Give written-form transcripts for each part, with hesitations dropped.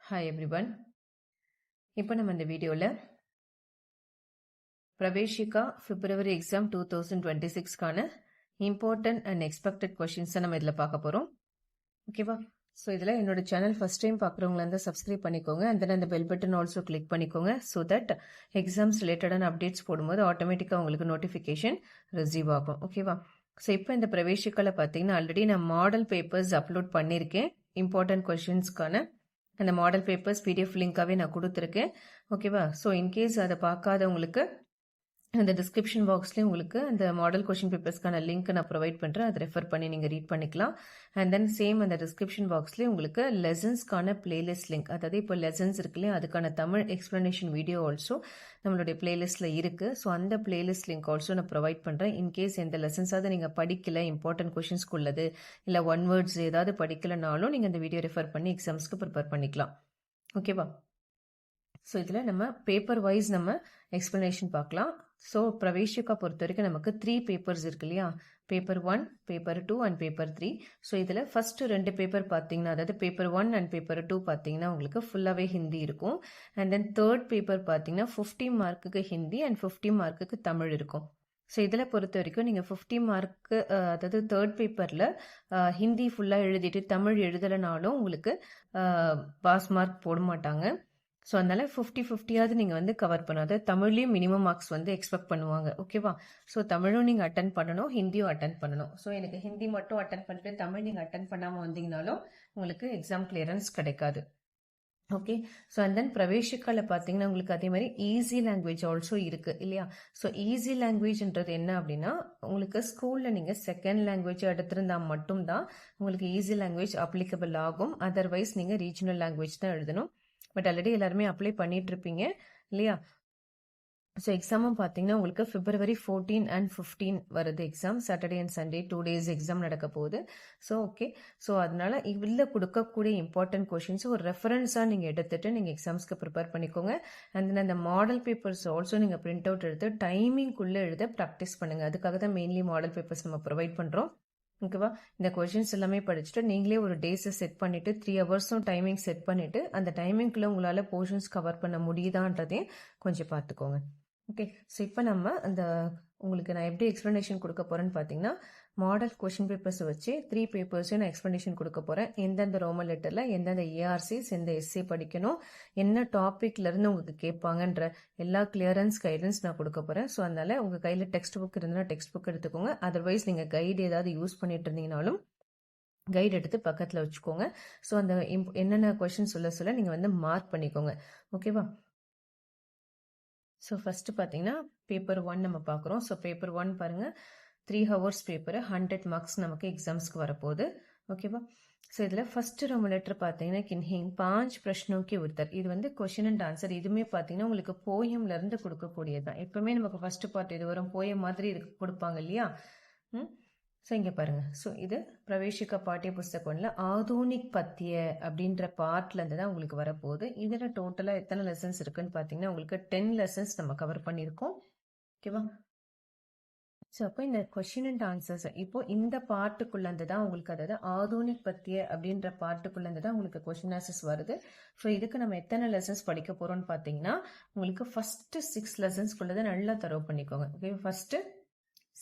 Hi everyone. இப்போ நம்ம இந்த வீடியோவில் பிரவேஷிகா பிப்ரவரி எக்ஸாம் 2026க்கான இம்பார்ட்டன்ட் அண்ட் எக்ஸ்பெக்டட் கொஷின்ஸை நம்ம இதில் பார்க்க போகிறோம். ஓகேவா? ஸோ இதில் என்னோட சேனல் ஃபஸ்ட் டைம் பார்க்குறவங்களா இருந்தால் சப்ஸ்கிரைப் பண்ணிக்கோங்க. அண்ட் தென் அந்த பெல் பட்டன் ஆல்சோ கிளிக் பண்ணிக்கோங்க. ஸோ தட் எக்ஸாம்ஸ் ரிலேட்டடான அப்டேட்ஸ் போடும்போது ஆட்டோமேட்டிக்காக உங்களுக்கு நோட்டிஃபிகேஷன் ரிசீவ் ஆகும். ஓகேவா? ஸோ இப்போ இந்த பிரவேஷிக்காவில் பார்த்தீங்கன்னா ஆல்ரெடி நான் மாடல் பேப்பர்ஸ் அப்லோட் பண்ணியிருக்கேன். இம்பார்ட்டன்ட் கொஷின்ஸ்க்கான அந்த மாடல் பேப்பர்ஸ் பிடிஎஃப் லிங்காகவே நான் கொடுத்துருக்கேன். ஓகேவா? ஸோ இன்கேஸ் அதை பார்க்காதவங்களுக்கு அந்த டிஸ்கிரிப்ஷன் பாக்ஸ்லேயும் உங்களுக்கு அந்த மாடல் கொஷின் பேப்பர்ஸ்க்கான லிங்க் நான் ப்ரொவைட் பண்ணுறேன். அதை ரெஃபர் பண்ணி நீங்கள் ரீட் பண்ணிக்கலாம். அண்ட் தென் சேம் அந்த டிஸ்கிரிப்ஷன் பாக்ஸ்லேயும் உங்களுக்கு லெசன்ஸ்க்கான பிளேலிஸ்ட் லிங்க், அதாவது இப்போ லெசன்ஸ் இருக்குல்லையே அதுக்கான தமிழ் எக்ஸ்ப்ளனேஷன் வீடியோ ஆல்சோ நம்மளுடைய பிளேலிஸ்ட்டில் இருக்குது. ஸோ அந்த பிளேலிஸ்ட் லிங்க் ஆல்சோ நான் ப்ரொவைட் பண்ணுறேன். இன்கேஸ் எந்த லெசன்ஸாவது நீங்கள் படிக்கல, இம்பார்ட்டன்ட் கொஷின்ஸ்க்கு உள்ளது இல்லை ஒன் வேர்ட்ஸ் ஏதாவது படிக்கலைனாலும் நீங்கள் அந்த வீடியோ ரெஃபர் பண்ணி எக்ஸாம்ஸ்க்கு ப்ரிப்பேர் பண்ணிக்கலாம். ஓகேவா? ஸோ இதில் நம்ம பேப்பர் வைஸ் நம்ம எக்ஸ்ப்ளனேஷன் பார்க்கலாம். ஸோ பிரவேஷிகா பொறுத்த வரைக்கும் நமக்கு 3 பேப்பர்ஸ் இருக்கு இல்லையா? Paper 1, paper 2 and paper 3. So இதில் ஃபஸ்ட்டு 2 பேப்பர் பார்த்தீங்கன்னா, அதாவது பேப்பர் 1 அண்ட் பேப்பர் 2 பார்த்தீங்கன்னா உங்களுக்கு ஃபுல்லாகவே ஹிந்தி இருக்கும். அண்ட் தென் தேர்ட் பேப்பர் பார்த்தீங்கன்னா 50 மார்க்குக்கு ஹிந்தி அண்ட் 50 மார்க்குக்கு தமிழ் இருக்கும். ஸோ இதில் பொறுத்த வரைக்கும் நீங்கள் 50 மார்க்கு, அதாவது தேர்ட் பேப்பரில் ஹிந்தி ஃபுல்லாக எழுதிட்டு தமிழ் எழுதலைனாலும் உங்களுக்கு பாஸ் மார்க் போட மாட்டாங்க. ஸோ அதனால 50-50யாவது நீங்கள் வந்து கவர் பண்ணணும். அதாவது தமிழ்லேயும் மினிமம் மார்க்ஸ் வந்து எக்ஸ்பெக்ட் பண்ணுவாங்க. ஓகேவா? ஸோ தமிழும் நீங்கள் அட்டன் பண்ணணும், ஹிந்தியும் அட்டன் பண்ணணும். ஸோ எனக்கு ஹிந்தி மட்டும் அட்டன் பண்ணிட்டு தமிழ் நீங்கள் அட்டன் பண்ணாமல் வந்தீங்கனாலும் உங்களுக்கு எக்ஸாம் கிளியரன்ஸ் கிடைக்காது. ஓகே. ஸோ அண்ட் தென் பிரவேஷிக்காவில் பார்த்தீங்கன்னா உங்களுக்கு அதே மாதிரி ஈஸி லாங்குவேஜ் ஆல்சோ இருக்குது இல்லையா? ஸோ ஈஸி லாங்குவேஜ்ன்றது என்ன அப்படின்னா, உங்களுக்கு ஸ்கூலில் நீங்கள் செகண்ட் லாங்குவேஜ் எடுத்திருந்தால் மட்டும்தான் உங்களுக்கு ஈஸி லாங்குவேஜ் அப்ளிகபிள் ஆகும். அதர்வைஸ் நீங்கள் ரீஜனல் லாங்குவேஜ் தான் எழுதணும். பட் ஆல்ரெடி எல்லாருமே அப்ளை பண்ணிட்டு இருப்பீங்க இல்லையா? ஸோ எக்ஸாமும் பார்த்தீங்கன்னா உங்களுக்கு பிப்ரவரி 14 அண்ட் 15 வருது exam. Saturday and Sunday 2 days exam நடக்க போகுது. So okay. ஸோ அதனால இதில் கொடுக்கக்கூடிய இம்பார்ட்டன்ட் கொஷின்ஸ் ஒரு ரெஃபரன்ஸாக நீங்கள் எடுத்துட்டு நீங்கள் எக்ஸாம்ஸ்க்கு ப்ரிப்பேர் பண்ணிக்கோங்க. அண்ட் தென் அந்த மாடல் பேப்பர்ஸ் ஆல்சோ நீங்கள் பிரிண்ட் அவுட் எடுத்து டைமிங்குள்ளே எழுத ப்ராக்டிஸ் பண்ணுங்கள். அதுக்காக தான் மெயின்லி மாடல் பேப்பர்ஸ் நம்ம ப்ரொவைட் பண்ணுறோம். ஓகேவா? இந்த கொஷின்ஸ் எல்லாமே படிச்சுட்டு நீங்களே ஒரு டேஸை செட் பண்ணிவிட்டு 3 ஹவர்ஸும் டைமிங் செட் பண்ணிவிட்டு அந்த டைமிங்குள்ளே உங்களால் போர்ஷன்ஸ் கவர் பண்ண முடியுதான்றதையும் கொஞ்சம் பார்த்துக்கோங்க. ஓகே. ஸோ இப்போ நம்ம அந்த உங்களுக்கு நான் எப்படி எக்ஸ்ப்ளனேஷன் கொடுக்க போகிறேன்னு பார்த்தீங்கன்னா, மாடல் கொஷின் பேப்பர்ஸை வச்சு 3 பேப்பர்ஸையும் நான் எக்ஸ்ப்ளனேஷன் கொடுக்க போகிறேன். எந்தெந்த ரோமன் லெட்டரில் எந்தெந்த ஏஆர்சிஸ், எந்த எஸ்ஏ படிக்கணும், என்ன டாப்பிக்லேருந்து உங்களுக்கு கேட்பாங்கன்ற எல்லா கிளியரன்ஸ் கைடன்ஸ் நான் கொடுக்க போகிறேன். ஸோ அதனால் உங்கள் கையில் டெக்ஸ்ட் புக் இருந்ததுன்னா டெக்ஸ்ட் புக் எடுத்துக்கோங்க. அதர்வைஸ் நீங்கள் கைடு ஏதாவது யூஸ் பண்ணிட்டு இருந்தீங்கனாலும் கைடு எடுத்து பக்கத்தில் வச்சுக்கோங்க. ஸோ அந்த என்னென்ன கொஷின் சொல்ல நீங்கள் வந்து மார்க் பண்ணிக்கோங்க. ஓகேவா? ஸோ ஃபஸ்ட்டு பார்த்தீங்கன்னா பேப்பர் 1 நம்ம பார்க்குறோம். ஸோ பேப்பர் 1 பாருங்கள், 3 hours பேப்பரு, 100 மார்க்ஸ் நமக்கு எக்ஸாம்ஸ்க்கு வரப்போகுது. ஓகேவா? ஸோ இதில் ஃபஸ்ட்டு ரோமன் லெட்டர் பார்த்தீங்கன்னா கின்ஹிங் 5 பிரஷ்னோக்கி உத்தர். இது வந்து கொஷின் அண்ட் ஆன்சர். இதுவுமே பார்த்தீங்கன்னா உங்களுக்கு போயம்லேருந்து கொடுக்கக்கூடியது தான். எப்பவுமே நமக்கு ஃபஸ்ட்டு பார்ட் இது வரும் போயம் மாதிரி கொடுப்பாங்க இல்லையா? ஸோ இங்கே பாருங்கள். ஸோ இது பிரவேஷிகா பாட்டிய புஸ்தகம்ல ஆதூனிக் பத்திய அப்படின்ற பார்ட்லேருந்து தான் உங்களுக்கு வரப்போகுது. இதில் டோட்டலாக எத்தனை லெசன்ஸ் இருக்குன்னு பார்த்தீங்கன்னா உங்களுக்கு 10 lessons நம்ம கவர் பண்ணியிருக்கோம். ஓகேவா? ஸோ அப்போ இந்த கொஷின் அண்ட் ஆன்சர்ஸ் இப்போ இந்த பார்ட்டுக்குள்ளேருந்து தான் உங்களுக்கு, அதாவது ஆதூனிக் பத்திய அப்படின்ற பார்ட்டுக்குள்ளேருந்து தான் உங்களுக்கு கொஷின் ஆன்சர்ஸ் வருது. ஸோ இதுக்கு நம்ம எத்தனை லெசன்ஸ் படிக்க போகிறோம்னு பார்த்தீங்கன்னா உங்களுக்கு ஃபஸ்ட்டு 6 lessonsக்குள்ளதை நல்லா தரவு பண்ணிக்கோங்க. ஓகே. ஃபஸ்ட்டு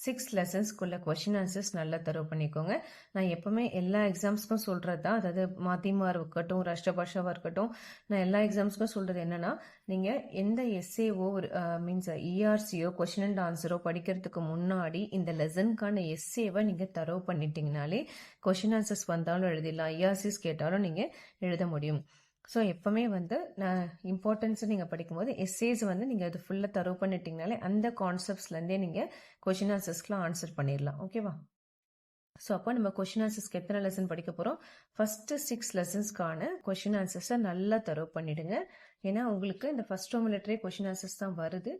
6 lessonsக்குள்ள கொஷின் ஆன்சர்ஸ் நல்லா தரவு பண்ணிக்கோங்க. நான் எப்பவுமே எல்லா எக்ஸாம்ஸ்க்கும் சொல்கிறது தான், அதாவது மதியமாக இருக்கட்டும், ராஷ்டிரபாஷாவாக இருக்கட்டும், நான் எல்லா எக்ஸாம்ஸ்க்கும் சொல்கிறது என்னென்னா, நீங்கள் எந்த எஸ்ஏஓ மீன்ஸ் இஆர்சியோ கொஷின் அண்ட் ஆன்சரோ படிக்கிறதுக்கு முன்னாடி இந்த லெசனுக்கான எஸ்ஏவை நீங்கள் தரவு பண்ணிட்டீங்கனாலே கொஷின் ஆன்சர்ஸ் வந்தாலும் எழுதிடலாம், இஆர்சிஸ் கேட்டாலும் நீங்கள் எழுத முடியும். ஸோ எப்போவுமே வந்து நான் இம்பார்ட்டன்ஸை நீங்கள் படிக்கும்போது எஸ்ஏஸ் வந்து நீங்கள் அது ஃபுல்லாக தரவு பண்ணிட்டீங்கனாலே அந்த கான்செப்ட்ஸ்லேருந்தே நீங்கள் கொஷின் ஆன்சர்ஸ்க்குலாம் ஆன்சர் பண்ணிடலாம். ஓகேவா? ஸோ அப்போ நம்ம கொஷின் ஆன்சர்ஸ்க்கு எத்தனை லெசன் படிக்க போகிறோம்? ஃபஸ்ட்டு 6 lessonsக்கான கொஷின் ஆன்சர்ஸை நல்லா தரவு பண்ணிவிடுங்க. ஏன்னா உங்களுக்கு இந்த ஃபஸ்ட் ரோமன் லெட்டரே கொஷின் ஆன்சர்ஸ் தான் வருது.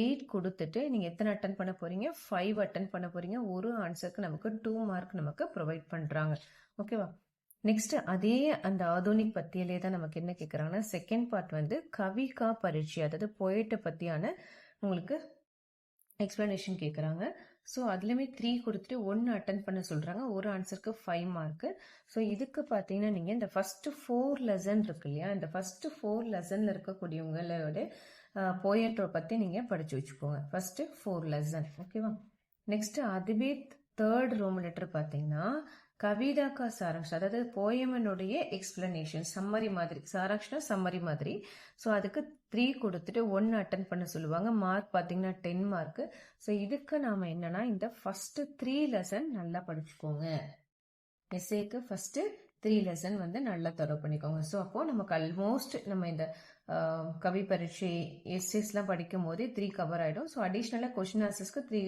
8 கொடுத்துட்டு நீங்கள் எத்தனை அட்டன் பண்ண போகிறீங்க? 5 அட்டன் பண்ண போகிறீங்க. ஒரு ஆன்சருக்கு நமக்கு 2 மார்க் நமக்கு ப்ரொவைட் பண்ணுறாங்க. ஓகேவா? நெக்ஸ்ட் அதே அந்த ஆதூனிக் பத்தியிலே தான் நமக்கு என்ன கேட்குறாங்கன்னா, செகண்ட் பார்ட் வந்து கவிகா பரீட்சை, அதாவது போயிட்டை பற்றியான உங்களுக்கு எக்ஸ்பிளனேஷன் கேட்குறாங்க. ஸோ அதுலேயுமே 3 கொடுத்துட்டு 1 அட்டன் பண்ண சொல்கிறாங்க. ஒரு ஆன்சருக்கு 5 மார்க்கு. ஸோ இதுக்கு பார்த்தீங்கன்னா நீங்கள் இந்த ஃபஸ்ட்டு 4 லெசன் இருக்கு இல்லையா, இந்த ஃபஸ்ட்டு 4 லெசனில் இருக்கக்கூடியவங்களோட போயட்ரை பற்றி நீங்கள் படித்து வச்சுக்கோங்க. ஃபஸ்ட்டு 4 லெசன், ஓகேவா. நெக்ஸ்ட்டு அதுவே தேர்ட் ரோம் லெட்டர் பார்த்தீங்கன்னா கவிதா கா சாராங்ஷ், அதாவது போயமனுடைய எக்ஸ்பிளனேஷன் சம்மரி மாதிரி, சாராங்ஷ்னா சம்மரி மாதிரி. ஸோ அதுக்கு 3 கொடுத்துட்டு 1 அட்டன் பண்ண சொல்லுவாங்க. மார்க் பார்த்தீங்கன்னா 10 மார்க்கு. ஸோ இதுக்கு நாம் என்னன்னா இந்த ஃபஸ்ட்டு 3 லெசன் நல்லா படிச்சுக்கோங்க. எஸ்ஏக்கு ஃபஸ்ட்டு 3 லெசன் வந்து நல்லா தரவு பண்ணிக்கோங்க. ஸோ அப்போ நமக்கு ஆல்மோஸ்ட் நம்ம இந்த கவி பரீட்சை எஸ்ஏஸ்லாம் படிக்கும் போதே 3 கவர் ஆகிடும். ஸோ அடிஷ்னலாக கொஷின் ஆன்சர்ஸ்க்கு 3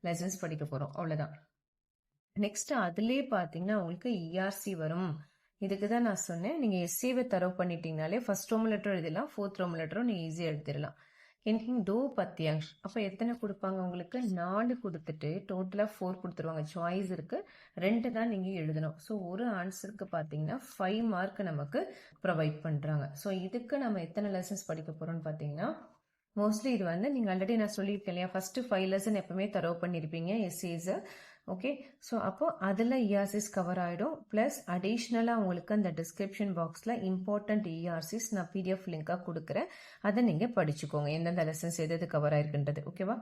லெசன்ஸ் படிக்க போகிறோம், அவ்வளோதான். நெக்ஸ்ட் அதுலேயே பார்த்தீங்கன்னா உங்களுக்கு இஆர்சி வரும். இதுக்கு தான் நான் சொன்னேன், நீங்கள் எஸ்ஏவை தரவு பண்ணிட்டீங்கனாலே ஃபர்ஸ்ட் ரோம் லெட்டரும் எழுதலாம், ஃபோர்த் ரோம் லெட்டரும் நீங்கள் ஈஸியாக எழுதிடலாம். எனக்கு தோ பத்தியாங்ஷ், அப்போ எத்தனை கொடுப்பாங்க உங்களுக்கு? 4 கொடுத்துட்டு டோட்டலாக 4 கொடுத்துருவாங்க. சாய்ஸ் இருக்கு, 2 தான் நீங்கள் எழுதணும். ஸோ ஒரு ஆன்சருக்கு பார்த்தீங்கன்னா 5 மார்க் நமக்கு ப்ரொவைட் பண்ணுறாங்க. ஸோ இதுக்கு நம்ம எத்தனை லெசன்ஸ் படிக்க போகிறோம்னு பார்த்தீங்கன்னா மோஸ்ட்லி இது வந்து நீங்கள் ஆல்ரெடி நான் சொல்லியிருக்கேன் இல்லையா, ஃபஸ்ட்டு 5 லெசன் எப்பவுமே தரவு பண்ணியிருப்பீங்க எஸ்ஏஸை. ஓகே, ஸோ அப்போ அதில் இஆர்சிஸ் கவர் ஆகிடும். ப்ளஸ் அடிஷ்னலாக உங்களுக்கு அந்த டிஸ்கிரிப்ஷன் பாக்ஸில் இம்பார்ட்டண்ட் இஆர்சிஸ் நான் பிடிஎஃப் லிங்காக கொடுக்குறேன். அதை நீங்கள் படிச்சுக்கோங்க, எந்தெந்த லெசன்ஸ் எது கவர் ஆயிருக்குன்றது, ஓகேவா.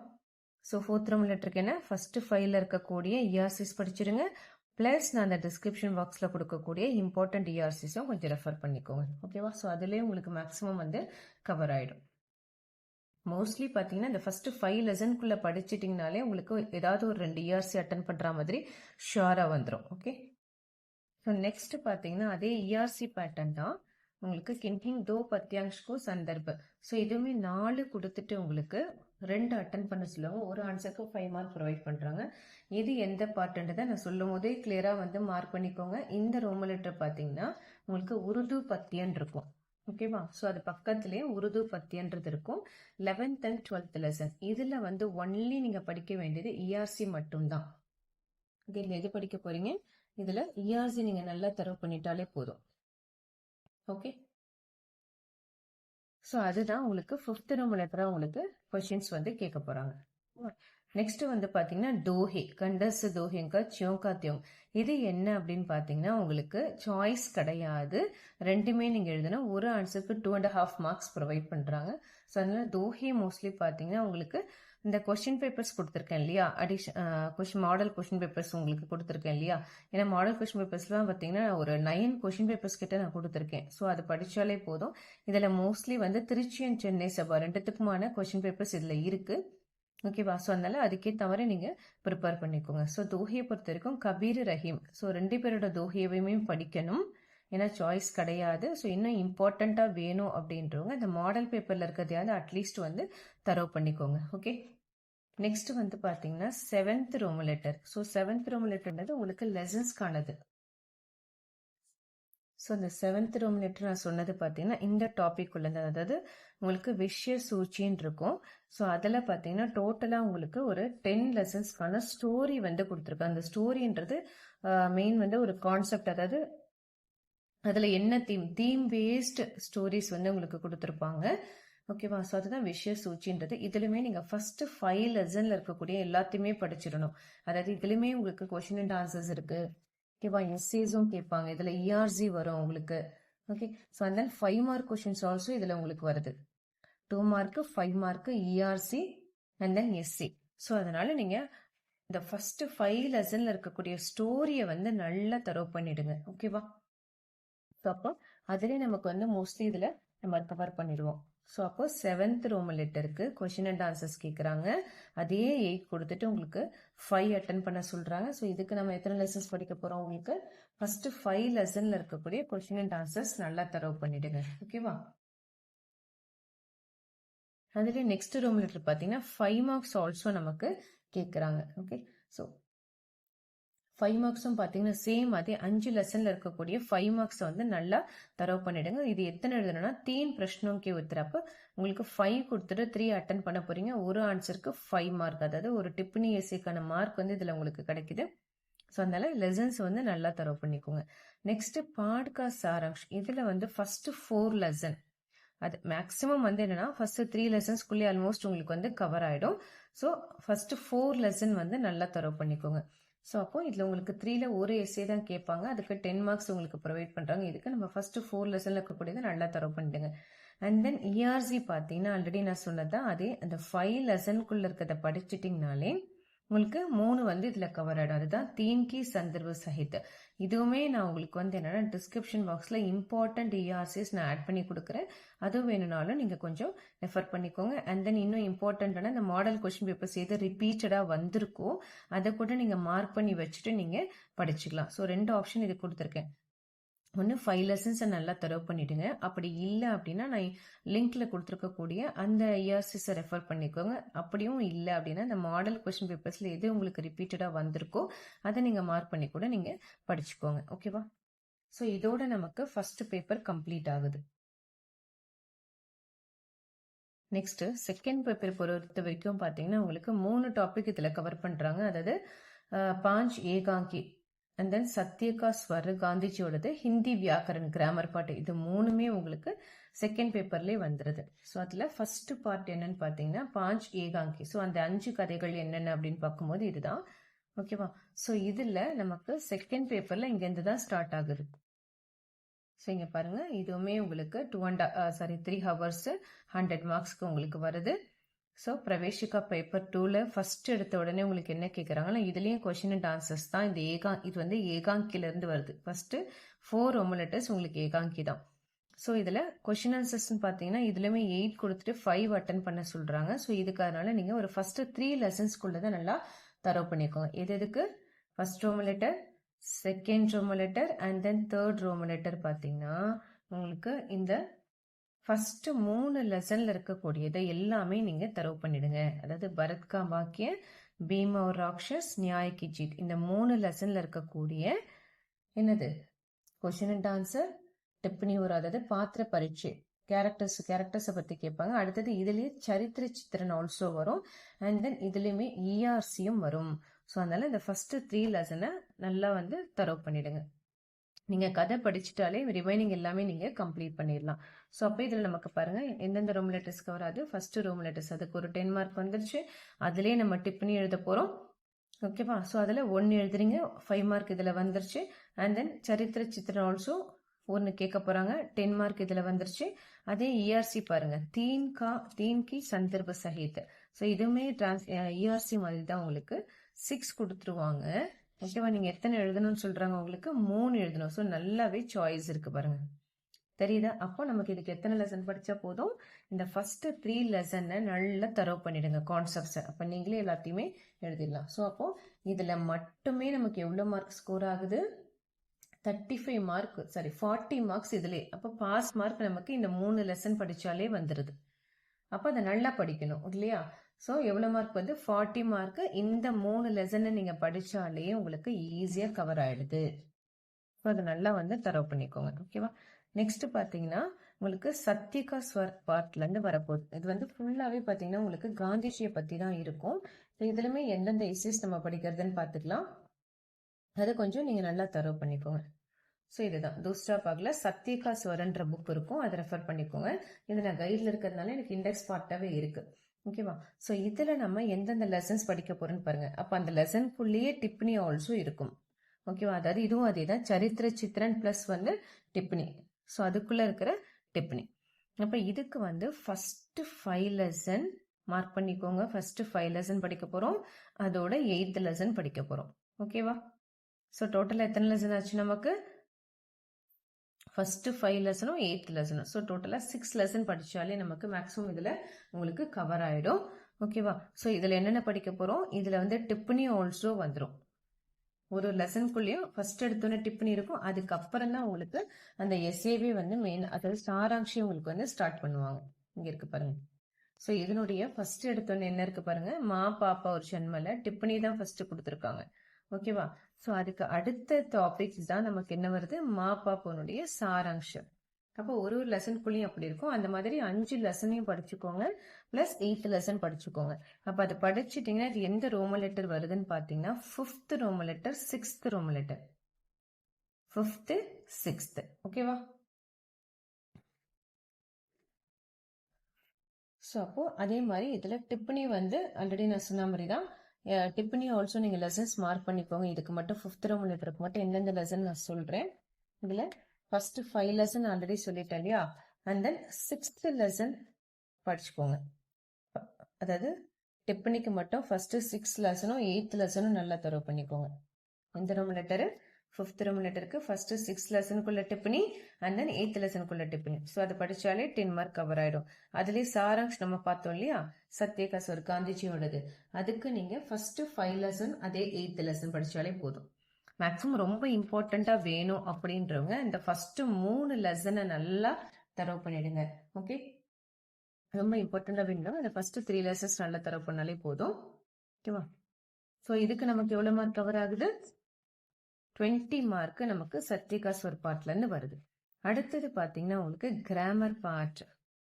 ஸோ ஃபோர்த் ரோம் லெட்டருக்கு என்ன, ஃபஸ்ட்டு 5ல் இருக்கக்கூடிய இஆர்சிஸ் படிச்சிருங்க. ப்ளஸ் நான் அந்த டிஸ்கிரிப்ஷன் பாக்ஸில் கொடுக்கக்கூடிய இம்பார்ட்டண்ட் இஆர்சிஸும் கொஞ்சம் ரெஃபர் பண்ணிக்கோங்க, ஓகேவா. ஸோ அதுலேயே உங்களுக்கு மேக்ஸிமம் வந்து கவர் ஆகிடும். மோஸ்ட்லி பார்த்தீங்கன்னா இந்த ஃபஸ்ட்டு 5 லெசனுக்குள்ளே படிச்சிட்டிங்கனாலே உங்களுக்கு ஏதாவது ஒரு 2 இஆர்சி அட்டன் பண்ணுற மாதிரி ஷுவராக வந்துடும், ஓகே. ஸோ நெக்ஸ்ட் பார்த்தீங்கன்னா அதே இஆர்சி பேட்டர்ன் தான் உங்களுக்கு கிண்டிங் தோ பத்தியாங்ஷ்கோ சந்தர்ப்ப. ஸோ இதுவுமே 4 கொடுத்துட்டு உங்களுக்கு 2 அட்டன் பண்ண சொல்லுவாங்க. ஒரு ஆன்சருக்கு 5 மார்க் ப்ரொவைட் பண்ணுறாங்க. இது எந்த பார்ட்டுன்றதை நான் சொல்லும் போதே கிளியராக வந்து மார்க் பண்ணிக்கோங்க. இந்த ரோம் லெட்டர் பார்த்தீங்கன்னா உங்களுக்கு உருது பத்தியன் இருக்கும், ஓகேவா. ஸோ அது பக்கத்துலேயே உருது பத்தியன்றது இருக்கும். 11th and 12th லெசன் இதில் வந்து ஒன்லி நீங்கள் படிக்க வேண்டியது இஆர்சி மட்டும்தான். இதில் எது படிக்க போறீங்க, இதில் இஆர்சி நீங்கள் நல்லா தரவு பண்ணிட்டாலே போதும், ஓகே. ஸோ அதுதான் உங்களுக்கு 5th ரோம் லெட்டராக உங்களுக்கு கொஷின்ஸ் வந்து கேட்க போகிறாங்க. நெக்ஸ்ட் வந்து பார்த்தீங்கன்னா டோஹே கண்டஸ் தோஹேங்கா சியோங்கா தியோங். இது என்ன அப்படின்னு பார்த்தீங்கன்னா உங்களுக்கு சாய்ஸ் கிடையாது, ரெண்டுமே நீங்கள் எழுதணும். ஒரு ஆன்சருக்கு 2.5 மார்க்ஸ் ப்ரொவைட் பண்ணுறாங்க. ஸோ அதனால தோஹே மோஸ்ட்லி பார்த்தீங்கன்னா உங்களுக்கு இந்த கொஷின் பேப்பர்ஸ் கொடுத்துருக்கேன் இல்லையா, மாடல் கொஷின் பேப்பர்ஸ் உங்களுக்கு கொடுத்துருக்கேன் இல்லையா. ஏன்னா மாடல் கொஷின் பேப்பர்ஸ்லாம் பார்த்தீங்கன்னா ஒரு 9 கொஷின் பேப்பர்ஸ் கிட்ட நான் கொடுத்துருக்கேன். ஸோ அது படித்தாலே போதும். இதில் மோஸ்ட்லி வந்து திருச்சி அண்ட் சென்னை சபா ரெண்டுத்துக்குமான கொஷின் பேப்பர்ஸ் இதில் இருக்குது, ஓகேவா. ஸோ அதனால அதுக்கே தவிர நீங்கள் ப்ரிப்பேர் பண்ணிக்கோங்க. ஸோ தோஹியை பொறுத்த வரைக்கும் கபீர் ரஹீம், ஸோ 2 பேரோட தோஹியவையுமே படிக்கணும், ஏன்னா சாய்ஸ் கிடையாது. ஸோ இன்னும் இம்பார்ட்டண்ட்டாக வேணும் அப்படின்றவங்க இந்த மாடல் பேப்பரில் இருக்கிறதையாவது அட்லீஸ்ட் வந்து தரவு பண்ணிக்கோங்க, ஓகே. நெக்ஸ்ட் வந்து பார்த்தீங்கன்னா 7th ரோம் லெட்டர். ஸோ 7th ரோம் லெட்டர்ன்றது உங்களுக்கு லெசன்ஸ்க்கானது. ஸோ இந்த 7th ரோம் லெட்டர் நான் சொன்னது பார்த்தீங்கன்னா இந்த டாபிக் உள்ளது, அதாவது உங்களுக்கு விஷய சூழ்ச்சின்னு இருக்கும். ஸோ அதில் பார்த்தீங்கன்னா டோட்டலாக உங்களுக்கு ஒரு 10 லெசன்ஸ்க்கான ஸ்டோரி வந்து கொடுத்துருக்காங்க. அந்த ஸ்டோரின்றது மெயின் வந்து ஒரு கான்செப்ட், அதாவது அதில் என்ன தீம் பேஸ்டு ஸ்டோரிஸ் வந்து உங்களுக்கு கொடுத்துருப்பாங்க, ஓகேவா. ஸோ அதுதான் விஷய சூழ்ச்சின்றது. இதுலையுமே நீங்கள் ஃபர்ஸ்ட் 5 லெசனில் இருக்கக்கூடிய எல்லாத்தையுமே படிச்சிடணும். அதாவது இதுலையுமே உங்களுக்கு கொஷின் அண்ட் ஆன்சர்ஸ் இருக்குது, ஓகேவா. எஸ்ஏஸும் கேட்பாங்க, இதில் இஆர்சி வரும் உங்களுக்கு, okay. So and then 5 mark questions also இதில் உங்களுக்கு வருது. 2 mark 5 mark ERC and then SC. So அதனால நீங்கள் இந்த ஃபர்ஸ்ட் 5 லெசனில் இருக்கக்கூடிய ஸ்டோரியை வந்து நல்லா தரவு பண்ணிடுங்க, ஓகேவா. ஸோ அப்போ அதிலே நமக்கு வந்து மோஸ்ட்லி இதில் நம்ம கவர் பண்ணிடுவோம். ஸோ அப்போ 7th ரோம் லெட்டருக்கு கொஷின் அண்ட் ஆன்சர்ஸ் கேட்குறாங்க. அதே 8 கொடுத்துட்டு உங்களுக்கு 5 அட்டன் பண்ண சொல்கிறாங்க. ஸோ இதுக்கு நம்ம எத்தனை லெசன்ஸ் படிக்க போகிறோம், உங்களுக்கு ஃபர்ஸ்ட் 5 லெசனில் இருக்கக்கூடிய கொஷின் அண்ட் ஆன்சர்ஸ் நல்லா தரவு பண்ணிடுங்க, ஓகேவா. அதுலேயே நெக்ஸ்ட் ரோம் லெட்டர் பார்த்தீங்கன்னா 5 மார்க்ஸ் ஆல்சோ நமக்கு கேட்குறாங்க, ஓகே. ஸோ 5 மார்க்ஸும் பார்த்தீங்கன்னா சேம் அதே 5 லெசனில் இருக்கக்கூடிய 5 மார்க்ஸை வந்து நல்லா தரவு பண்ணிடுங்க. இது எத்தனை எழுதணும்னா 3 பிரச்சனைக்கு உத்தரப்போ உங்களுக்கு 5 கொடுத்துட்டு 3 அட்டன் பண்ண போறீங்க. ஒரு ஆன்சருக்கு 5 மார்க், அதாவது ஒரு டிப்னி எஸ்ஏக்கான மார்க் வந்து இதில் உங்களுக்கு கிடைக்குது. ஸோ அதனால லெசன்ஸ் வந்து நல்லா தரவு பண்ணிக்கோங்க. நெக்ஸ்ட் பாட்காஸ்ட் சாராங்ஷ், இதில் வந்து ஃபர்ஸ்ட் 4 லெசன் அது மேக்ஸிமம் வந்து என்னன்னா ஃபர்ஸ்ட் 3 லெசன்ஸ்க்குள்ளே ஆல்மோஸ்ட் உங்களுக்கு வந்து கவர் ஆயிடும். ஸோ ஃபர்ஸ்ட் 4 லெசன் வந்து நல்லா தரவு பண்ணிக்கோங்க. ஸோ அப்போ இதில் உங்களுக்கு 3ல ஒரு எஸ்ஏ தான் கேட்பாங்க, அதுக்கு 10 மார்க்ஸ் உங்களுக்கு ப்ரொவைட் பண்ணுறாங்க. இதுக்கு நம்ம ஃபர்ஸ்ட் 4 லெசனில் இருக்கக்கூடியதை நல்லா தரவு பண்ணிடுங்க. அண்ட் தென் இஆர்சி பார்த்தீங்கன்னா ஆல்ரெடி நான் சொன்னதான் அதே அந்த 5 லெசனுக்குள்ள இருக்கிறத படிச்சிட்டிங்கனாலே உங்களுக்கு 3 வந்து இதில் கவர் ஆகிடும். அதுதான் தீன் கி சந்தர்ப சஹித். இதுவுமே நான் உங்களுக்கு வந்து என்னன்னா டிஸ்கிரிப்ஷன் பாக்ஸில் இம்பார்ட்டன்ட் இஆர்சிஸ் நான் ஆட் பண்ணி கொடுக்குறேன். அது வேணும்னாலும் நீங்கள் கொஞ்சம் ரெஃபர் பண்ணிக்கோங்க. அண்ட் தென் இன்னும் இம்பார்ட்டண்ட்டான இந்த மாடல் கொஸ்டின் பேப்பர்ஸ் எது ரிப்பீட்டடாக வந்திருக்கோ அதை கூட நீங்கள் மார்க் பண்ணி வச்சுட்டு நீங்கள் படிச்சுக்கலாம். ஸோ 2 ஆப்ஷன் இது கொடுத்துருக்கேன். ஒன்று 5 லெசன்ஸை நல்லா தரவு பண்ணிடுங்க. அப்படி இல்லை அப்படின்னா நான் லிங்க்ல கொடுத்துருக்கக்கூடிய அந்த இஆர்சிஸை ரெஃபர் பண்ணிக்கோங்க. அப்படியும் இல்லை அப்படின்னா இந்த மாடல் கொஸ்டின் பேப்பர்ஸில் எது உங்களுக்கு ரிப்பீட்டடாக வந்திருக்கோ அதை நீங்கள் மார்க் பண்ணி கூட நீங்கள் படிச்சுக்கோங்க. ஓகேவா? ஸோ இதோட நமக்கு ஃபர்ஸ்ட் பேப்பர் கம்ப்ளீட் ஆகுது. நெக்ஸ்ட் செகண்ட் பேப்பர் பொறுத்த வரைக்கும் பார்த்தீங்கன்னா உங்களுக்கு 3 டாபிக் இதில் கவர் பண்ணுறாங்க. அதாவது 5 ஏகாங்கி அண்ட் தென் சத்யகா ஸ்வர் காந்திஜியோடது ஹிந்தி வியாக்கரன் கிராமர் பார்ட், இது 3மே உங்களுக்கு செகண்ட் பேப்பர்லேயே வந்துடுது. ஸோ அதில் ஃபர்ஸ்ட் பார்ட் என்னன்னு பார்த்தீங்கன்னா 5 ஏகாங்கி. ஸோ அந்த 5 கதைகள் என்னென்ன அப்படின்னு பார்க்கும்போது இதுதான். ஓகேவா? ஸோ இதில் நமக்கு செகண்ட் பேப்பரில் இங்கேருந்து தான் ஸ்டார்ட் ஆகுது. ஸோ இங்கே பாருங்க, இதுவுமே உங்களுக்கு 3 ஹவர்ஸ் 100 மார்க்ஸ்க்கு உங்களுக்கு வருது. ஸோ பிரவேஷிகா பேப்பர் 2ல ஃபர்ஸ்ட் எடுத்த உடனே உங்களுக்கு என்ன கேட்குறாங்கன்னா இதுலேயும் கொஷின் அண்ட் ஆன்சர்ஸ் தான். இந்த இது வந்து ஏகாங்கிலேருந்து வருது. ஃபர்ஸ்ட் 4 ரோமன் லெட்டர்ஸ் உங்களுக்கு ஏகாங்கி தான். ஸோ இதில் கொஷின் ஆன்சர்ஸ்ன்னு பார்த்தீங்கன்னா இதுலேயுமே 8 கொடுத்துட்டு 5 அட்டன் பண்ண சொல்கிறாங்க. ஸோ இதுக்கு அதனால நீங்கள் ஒரு ஃபர்ஸ்ட் 3 லெசன்ஸ்க்குள்ளே தான் நல்லா தரவு பண்ணிக்கோங்க. எதுக்கு first Roman letter, second Roman letter and then third Roman letter பார்த்தீங்கன்னா உங்களுக்கு இந்த ஃபர்ஸ்ட் 3 லெசன்ல இருக்கக்கூடியதை எல்லாமே நீங்க தரவு பண்ணிடுங்க. அதாவது பரத் கா வாக்கிய, பீம் और ராட்சஸ், நியாய கி ஜீத், இந்த 3 லெசன்ல இருக்கக்கூடிய என்னது கொஸ்டின் அண்ட் ஆன்சர், டிப்பனி ஒரு அதாவது பாத்திர பரீட்சை, கேரக்டர்ஸை பத்தி கேட்பாங்க. அடுத்தது இதுலயே சரித்திர சித்திரன் ஆல்சோ வரும். அண்ட் தென் இதுலயுமே இஆர்சியும் வரும். ஸோ அதனால இந்த ஃபர்ஸ்ட் 3 லெசனை நல்லா வந்து தரவு பண்ணிடுங்க. நீங்க கதை படிச்சுட்டாலே ரிமைனிங் எல்லாமே நீங்க கம்ப்ளீட் பண்ணிடலாம். ஸோ அப்போ இதில் நமக்கு பாருங்க எந்தெந்த ரோம் லெட்டர்ஸ்க்கு வராது. ஃபர்ஸ்ட் ரோம் லெட்டர்ஸ் அதுக்கு ஒரு 10 மார்க் வந்துருச்சு. அதுலேயே நம்ம டிப்னி எழுத போகிறோம். ஓகேவா? ஸோ அதில் 1 எழுதுறீங்க, 5 மார்க் இதில் வந்துருச்சு. அண்ட் தென் சரித்திர சித்திரம் ஆல்சோ 1 கேட்க போகிறாங்க, 10 மார்க் இதில் வந்துருச்சு. அதே இஆர்சி பாருங்க, தீன் கி சந்தர்ப சஹித். ஸோ இதுவுமே இஆர்சி மாதிரி தான் உங்களுக்கு 6 கொடுத்துருவாங்க. ஓகேவா? நீங்க எத்தனை எழுதணும்னு சொல்றாங்க உங்களுக்கு 3 எழுதணும். ஸோ நல்லாவே சாய்ஸ் இருக்கு பாருங்க, தெரியுதா? அப்போ நமக்கு இதுக்கு எத்தனை லெசன் படிச்சா போதும், இந்த ஃபர்ஸ்ட் 3 லெசனை நல்லா தரவு பண்ணிடுங்க கான்செப்ட்ஸை. அப்போ நீங்களே எல்லாத்தையுமே எழுதிடலாம். ஸோ அப்போ இதுல மட்டுமே நமக்கு எவ்வளோ மார்க் ஸ்கோர் ஆகுது, 35 மார்க், சாரி 40 மார்க்ஸ் இதுலேயே. அப்போ பாஸ் மார்க் நமக்கு இந்த 3 லெசன் படிச்சாலே வந்துடுது. அப்போ அதை நல்லா படிக்கணும் இல்லையா? ஸோ எவ்வளோ மார்க் வந்து 40 மார்க் இந்த 3 லெசனை நீங்கள் படித்தாலே உங்களுக்கு ஈஸியாக கவர் ஆகிடுது. ஸோ அதை நல்லா வந்து தரவு பண்ணிக்கோங்க. ஓகேவா? நெக்ஸ்ட் பார்த்தீங்கன்னா உங்களுக்கு சத்யகா ஸ்வர் பார்ட்லேருந்து வரப்போகுது. இது வந்து ஃபுல்லாகவே பார்த்தீங்கன்னா உங்களுக்கு காந்திஜியை பற்றி தான் இருக்கும். ஸோ இதுலையுமே எந்தெந்த இஷ்யூஸ் நம்ம படிக்கிறதுன்னு பார்த்துக்கலாம். அதை கொஞ்சம் நீங்கள் நல்லா தரவு பண்ணிக்கோங்க. ஸோ இதுதான் தூஸ்ரா பாகில் சத்யகா ஸ்வரன்ற புக் இருக்கும், அதை ரெஃபர் பண்ணிக்கோங்க. இது நான் கைடில் இருக்கிறதுனால எனக்கு இண்டெக்ஸ் பார்ட்டாகவே இருக்குது. ஓகேவா? ஸோ இதில் நம்ம எந்தெந்த லெசன்ஸ் படிக்க போகிறோன்னு பாருங்க. அப்போ அந்த லெசனுக்குள்ளேயே டிப்னி ஆல்சோ இருக்கும். ஓகேவா? அதாவது இதுவும் அதே தான், சரித்திர சித்திரன் ப்ளஸ் வந்து டிப்னி. ஸோ அதுக்குள்ளே இருக்கிற டிப்னி. அப்போ இதுக்கு வந்து ஃபர்ஸ்ட் 5 லெசன் மார்க் பண்ணிக்கோங்க. ஃபர்ஸ்ட் 5 லெசன் படிக்க போகிறோம், அதோட 8th லெசன் படிக்க போகிறோம். ஓகேவா? ஸோ டோட்டலாக எத்தனை லெசன் ஆச்சு நமக்கு, ஃபர்ஸ்ட் 5 லெசனும் 8th லெசனும். ஸோ டோட்டலாக 6 லெசன் படித்தாலே நமக்கு மேக்ஸிமம் இதில் உங்களுக்கு கவர் ஆகிடும். ஓகேவா? ஸோ இதில் என்னென்ன படிக்க போகிறோம், இதில் வந்து டிப்னி ஆல்சோ வந்துடும். ஒரு லெசனுக்குள்ளேயும் ஃபர்ஸ்ட் எடுத்தோன்னே டிப்னி இருக்கும், அதுக்கப்புறம் தான் உங்களுக்கு அந்த எஸ்ஏவே வந்து மெயின், அதாவது சாராங்ஷி உங்களுக்கு வந்து ஸ்டார்ட் பண்ணுவாங்க. இங்கே இருக்கு பாருங்க. ஸோ இதனுடைய ஃபர்ஸ்ட் எடுத்தோன்னே என்ன இருக்கு பாருங்க, மா பாப்பா ஒரு ஜென்மல, டிப்னி தான் ஃபர்ஸ்ட் கொடுத்துருக்காங்க. ஓகேவா? ஸோ அதுக்கு அடுத்த டாபிக்ஸ் தான் நமக்கு என்ன வருது, மா பாப்பாவுடைய சாராங்ஷம். அப்போ ஒரு லெசனுக்குள்ளேயும் அப்படி இருக்கும். அந்த மாதிரி 5 லெசனையும் படிச்சுக்கோங்க, பிளஸ் 8th லெசன் படிச்சுக்கோங்க. அப்போ அதை படிச்சுட்டீங்கன்னா இது எந்த ரோமன் லெட்டர் வருதுன்னு பார்த்தீங்கன்னா 5th Roman letter, 6th Roman letter, 5th 6th. ஓகேவா? ஸோ அப்போது அதே மாதிரி இதில் டிப்பனி வந்து ஆல்ரெடி நான் சொன்ன மாதிரி தான். டிப்பனி ஆல்சோ நீங்கள் லெசன்ஸ் மார்க் பண்ணிக்கோங்க. இதுக்கு மட்டும் 5th ரோம் லெட்டருக்கு மட்டும் எந்தெந்த லெசன் நான் சொல்கிறேன். இதில் ஃபஸ்ட்டு 5 லெசன் ஆல்ரெடி சொல்லிட்டேன் இல்லையா. அண்ட் தென் 6th லெசன் படிச்சுக்கோங்க. அதாவது டிப்பனிக்கு மட்டும் ஃபஸ்ட்டு 6 லெசனும் 8th லெசனும் நல்லா தரவு பண்ணிக்கோங்க. எந்த ரோம் லெட்டரு? 5th ரோம் லெட்டருக்கு ஃபர்ஸ்ட் 6 லெசனுக்குள்ள டிப்பனி அண்ட் தென் 8th லெசனுக்குள்ள டிப்பனி. ஸோ அதை படிச்சாலே 10 மார்க் கவர் ஆயிடும். அதுலேயே சாராங்ஷ் நம்ம பார்த்தோம் இல்லையா, சத்யகா சார் காந்திஜியோடது. அதுக்கு நீங்க ஃபர்ஸ்ட் 5 லெசன் அதே 8th லெசன் படிச்சாலே போதும். மேக்ஸிமம் ரொம்ப இம்பார்ட்டண்டா வேணும் அப்படின்றவங்க இந்த ஃபர்ஸ்ட் 3 லெசனை நல்லா தரவு பண்ணிடுங்க. ஓகே, ரொம்ப இம்பார்ட்டண்டா வேணும். அந்த ஃபர்ஸ்ட் 3 லெசன்ஸ் நல்லா தரவு பண்ணாலே போதும். ஓகேவா? ஸோ இதுக்கு நமக்கு எவ்வளவு மார்க் கவர் ஆகுது? 20 மார்க் நமக்கு சத்யகா ஸ்வர் பார்ட்ல இருந்து வருது. அடுத்தது பாத்தீங்கன்னா உங்களுக்கு கிராமர் பார்ட்,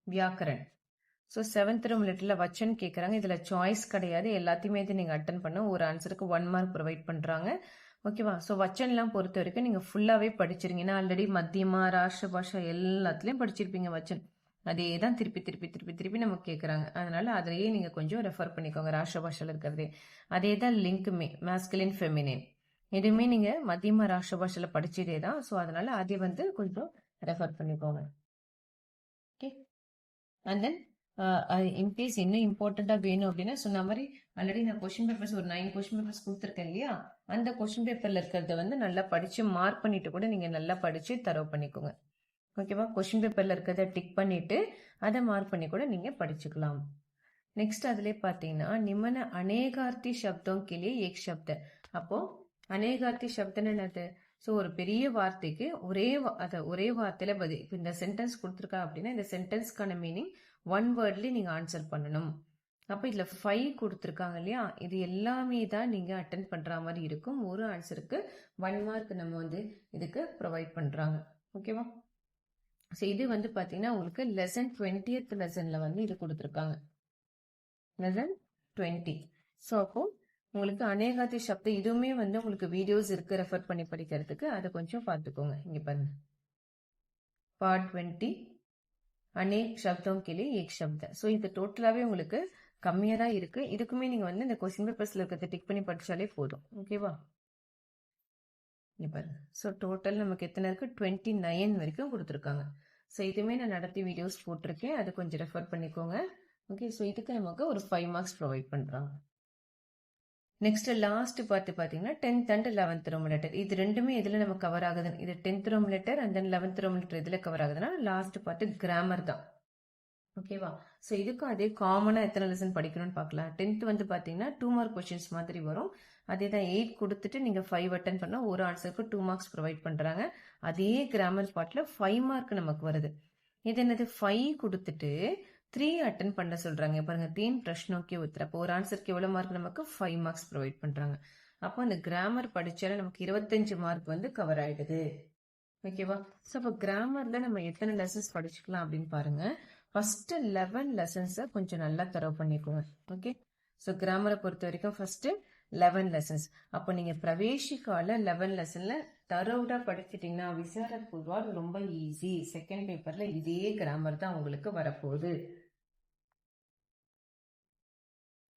வியாக்கரன். ஸோ 7th ரோம் லெட்டர்ல வச்சன் கேட்குறாங்க. இதுல சாய்ஸ் கிடையாது, எல்லாத்தையுமே இது நீங்க அட்டன் பண்ண. ஒரு ஆன்சருக்கு 1 மார்க் ப்ரொவைட் பண்றாங்க. ஓகேவா? ஸோ வச்சன்லாம் பொறுத்த வரைக்கும் நீங்க ஃபுல்லாவே படிச்சிருங்க. ஏன்னா ஆல்ரெடி மத்தியமா ராஷ்டிர பாஷா எல்லாத்துலயும் படிச்சிருப்பீங்க வச்சன். அதே தான் திருப்பி திருப்பி திருப்பி திருப்பி நமக்கு கேட்குறாங்க. அதனால அதிலேயே நீங்க கொஞ்சம் ரெஃபர் பண்ணிக்கோங்க. ராஷ்டிர பாஷால இருக்கிறதே அதே தான் லிங்க்குமே, மேஸ்குலின் ஃபெமினின் எதுவுமே நீங்க மத்தியமா ராஷ்டிர பாஷையில படிச்சதே தான். ஸோ அதனால அதை வந்து கொஞ்சம் ரெஃபர் பண்ணிக்கோங்க. ஓகே, அண்ட் தென் இன்கேஸ் இன்னும் இம்பார்ட்டண்டா வேணும் அப்படின்னா சொன்ன மாதிரி ஆல்ரெடி நான் கொஸ்டின் பேப்பர்ஸ் ஒரு 9 கொஸ்டின் பேப்பர்ஸ் கொடுத்துருக்கேன் இல்லையா. அந்த கொஸ்டின் பேப்பர்ல இருக்கிறத வந்து நல்லா படிச்சு மார்க் பண்ணிட்டு கூட நீங்க நல்லா படிச்சு தரவு பண்ணிக்கோங்க. ஓகேவா? கொஸ்டின் பேப்பர்ல இருக்கிறத டிக் பண்ணிட்டு அதை மார்க் பண்ணி கூட நீங்க படிச்சுக்கலாம். நெக்ஸ்ட் அதுல பாத்தீங்கன்னா நிமன அநேகார்த்தி சப்தம் கிளி ஏக் சப்த. அப்போ அநேகார்த்தி சப்தம் என்னது? ஸோ ஒரு பெரிய வார்த்தைக்கு ஒரே வார்த்தையில பதில். இப்போ இந்த சென்டென்ஸ் கொடுத்துருக்கா அப்படின்னா இந்த சென்டென்ஸ்க்கான மீனிங் 1 வேர்ட்லயே நீங்க ஆன்சர் பண்ணணும். அப்போ இதுல 5 கொடுத்துருக்காங்க இல்லையா, இது எல்லாமே தான் நீங்க அட்டென்ட் பண்ற மாதிரி இருக்கும். ஒரு ஆன்சருக்கு 1 மார்க் நம்ம வந்து இதுக்கு ப்ரொவைட் பண்றாங்க. ஓகேவா? ஸோ இது வந்து பாத்தீங்கன்னா உங்களுக்கு லெசன் 20th லெசன்ல வந்து இது கொடுத்துருக்காங்க, லெசன் 20. ஸோ அப்போ உங்களுக்கு அநேகாதி சப்தம் இதுவுமே வந்து உங்களுக்கு வீடியோஸ் இருக்கு ரெஃபர் பண்ணி படிக்கிறதுக்கு. அதை கொஞ்சம் பார்த்துக்கோங்க. இங்க பாருங்க, பார்ட் 20 அநேக் சப்தம் கிளி ஏக் சப்த. ஸோ இது டோட்டலாவே உங்களுக்கு கம்மியா தான் இருக்கு. இதுக்குமே நீங்க வந்து இந்த கொஸ்டின் பேப்பர்ஸ்ல இருக்கிறத டிக் பண்ணி படிச்சாலே போதும். ஓகேவா? இங்க பாருங்க. ஸோ டோட்டல் நமக்கு எத்தனை இருக்கு? 29 வரைக்கும் கொடுத்துருக்காங்க. ஸோ இதுவுமே நான் நடத்தி வீடியோஸ் போட்டிருக்கேன், அது கொஞ்சம் ரெஃபர் பண்ணிக்கோங்க. ஓகே, ஸோ இதுக்கு நமக்கு ஒரு 5 மார்க்ஸ் ப்ரொவைட் பண்றாங்க. நெக்ஸ்ட் லாஸ்ட் பார்த்து பாத்தீங்கன்னா 10th and 11th Rome letter. இது ரெண்டுமே எதுல நம்ம கவர் ஆகுது? இது 10th Rome letter and then 11th Rome letter எதுல கவர் ஆகுதுன்னா லாஸ்ட் பார்த்து கிராமர் தான். ஓகேவா? ஸோ இதுக்கும் அதே காமனா எத்தனை லெசன் படிக்கணும்னு பார்க்கலாம். 10th வந்து பாத்தீங்கன்னா 2 மார்க் கொஸ்டின்ஸ் மாதிரி வரும். அதே தான் 8 கொடுத்துட்டு நீங்க 5 அட்டன் பண்ணா ஒரு ஆன்சருக்கு 2 மார்க்ஸ் ப்ரொவைட் பண்றாங்க. அதே கிராமர் பார்ட்ல 5 மார்க் நமக்கு வருது. இது என்னது? 5 கொடுத்துட்டு 3 அட்டன் பண்ண சொல்றாங்க. பாருங்க, 3 பிரஷ்னோக்கே உத்தர. அப்போ ஒரு ஆன்சருக்கு எவ்வளவு மார்க்? நமக்கு 5 மார்க்ஸ் ப்ரொவைட் பண்றாங்க. அப்போ அந்த கிராமர் படிச்சாலே நமக்கு 25 மார்க் வந்து கவர் ஆயிடுது. ஓகேவா? ஸோ அப்போ கிராமர்ல நம்ம எத்தனை லெசன்ஸ் படிச்சுக்கலாம் அப்படின்னு பாருங்க. ஃபர்ஸ்ட் 11 லெசன்ஸை கொஞ்சம் நல்லா தரவு பண்ணிக்கோங்க. ஓகே, ஸோ கிராமரை பொறுத்த வரைக்கும் ஃபர்ஸ்ட் 11 லெசன்ஸ். அப்போ நீங்க பிரவேசிக்கால 11 லெசன்ல தரோடா படிச்சிட்டீங்கன்னா விசாரத் பூர்வார் ரொம்ப ஈஸி. செகண்ட் பேப்பர்ல இதே கிராமர் தான் உங்களுக்கு வரப்போகுது.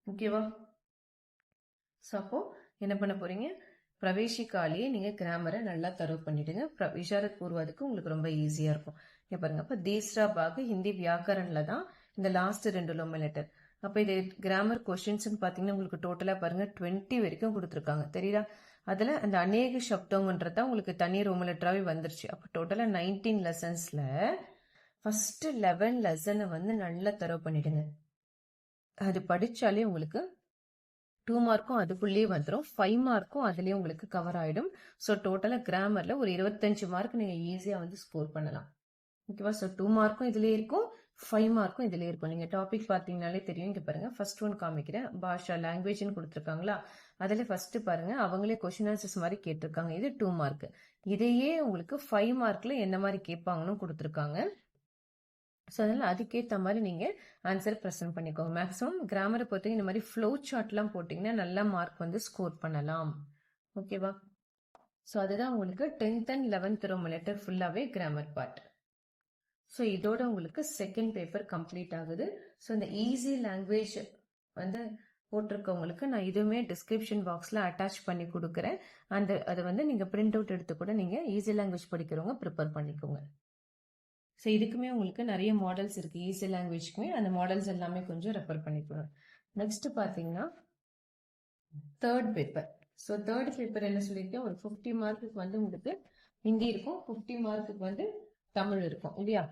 ஓகேவா? ஸோ அப்போ என்ன பண்ண போறீங்க? பிரவேசிக்காலேயே நீங்க கிராமரை நல்லா தரவு பண்ணிடுங்க. விசாரத் பூர்வாதுக்கு உங்களுக்கு ரொம்ப ஈஸியா இருக்கும். இங்க பாருங்க, அப்ப தீஸ்ரா பாக் ஹிந்தி வியாக்கரன்ல தான் இந்த லாஸ்ட் 2 ரோம் லெட்டர். அப்ப இது கிராமர் கொஸ்டின்ஸ் பாத்தீங்கன்னா உங்களுக்கு டோட்டலா பாருங்க 20 வரைக்கும் கொடுத்துருக்காங்க. தெரியுதா? அதுல அந்த அநேக சப்தம்ன்றதா உங்களுக்கு தனி ரோம் லெட்டராவே வந்துருச்சு. அப்ப டோட்டலா 19 லெசன்ஸ்ல ஃபர்ஸ்ட் 11 லெசனை வந்து நல்லா தரவு பண்ணிடுங்க. அது படிச்சாலே உங்களுக்கு 2 மார்க்கும் அதுக்குள்ளேயே வந்துடும், 5 மார்க்கும் அதுலயே உங்களுக்கு கவர் ஆயிடும். ஸோ டோட்டலா கிராமர்ல ஒரு 25 மார்க் நீங்க ஈஸியா வந்து ஸ்கோர் பண்ணலாம். ஓகேவா? ஸோ 2 மார்க்கும் இதுலயே இருக்கும், 5 மார்க்கும் இதுலயே இருக்கும். நீங்க டாபிக் பாத்தீங்கன்னாலே தெரியும். இங்க பாருங்க, ஃபர்ஸ்ட் ஒன் காமிக்கிறேன். பாஷா லாங்குவேஜ்னு கொடுத்துருக்காங்களா, அதுல ஃபர்ஸ்ட் பாருங்க, அவங்களே கொஸ்டின் ஆன்சர்ஸ் மாதிரி கேட்டிருக்காங்க. இது 2 மார்க். இதையே உங்களுக்கு 5 மார்க்ல என்ன மாதிரி கேட்பாங்கன்னு கொடுத்துருக்காங்க. ஸோ அதனால அதுக்கேற்ற மாதிரி நீங்க ஆன்சர் ப்ரெசென்ட் பண்ணிக்கோங்க. மேக்ஸிமம் கிராமரை பொறுத்தவரைக்கும் இந்த மாதிரி ஃப்ளோ சார்ட்லாம் போட்டிங்கன்னா நல்லா மார்க் வந்து ஸ்கோர் பண்ணலாம். ஓகேவா? ஸோ அதுதான் உங்களுக்கு 10th and 11th Rome letter ஃபுல்லாவே கிராமர் பார்ட். ஸோ இதோட உங்களுக்கு செகண்ட் பேப்பர் கம்ப்ளீட் ஆகுது. ஸோ இந்த ஈஸி லாங்குவேஜ் வந்து போட்டிருக்கவங்களுக்கு நான் இதுவுமே டிஸ்கிரிப்ஷன் பாக்ஸில் அட்டாச் பண்ணி கொடுக்குறேன். அதை வந்து நீங்கள் பிரிண்ட் அவுட் எடுத்து கூட நீங்கள் ஈஸி லாங்குவேஜ் படிக்கிறவங்க ப்ரிப்பேர் பண்ணிக்கோங்க. ஸோ இதுக்குமே உங்களுக்கு நிறைய மாடல்ஸ் இருக்குது. ஈஸி லாங்குவேஜ்க்குமே அந்த மாடல்ஸ் எல்லாமே கொஞ்சம் ரெஃபர் பண்ணிக்கணும். நெக்ஸ்ட் பார்த்தீங்கன்னா third paper. So third paper என்ன சொல்லியிருக்கேன், ஒரு 50 மார்க்குக்கு வந்து உங்களுக்கு ஹிந்தி இருக்கும், 50 மார்க்குக்கு வந்து தமிழ் இருக்கும் இல்லையா.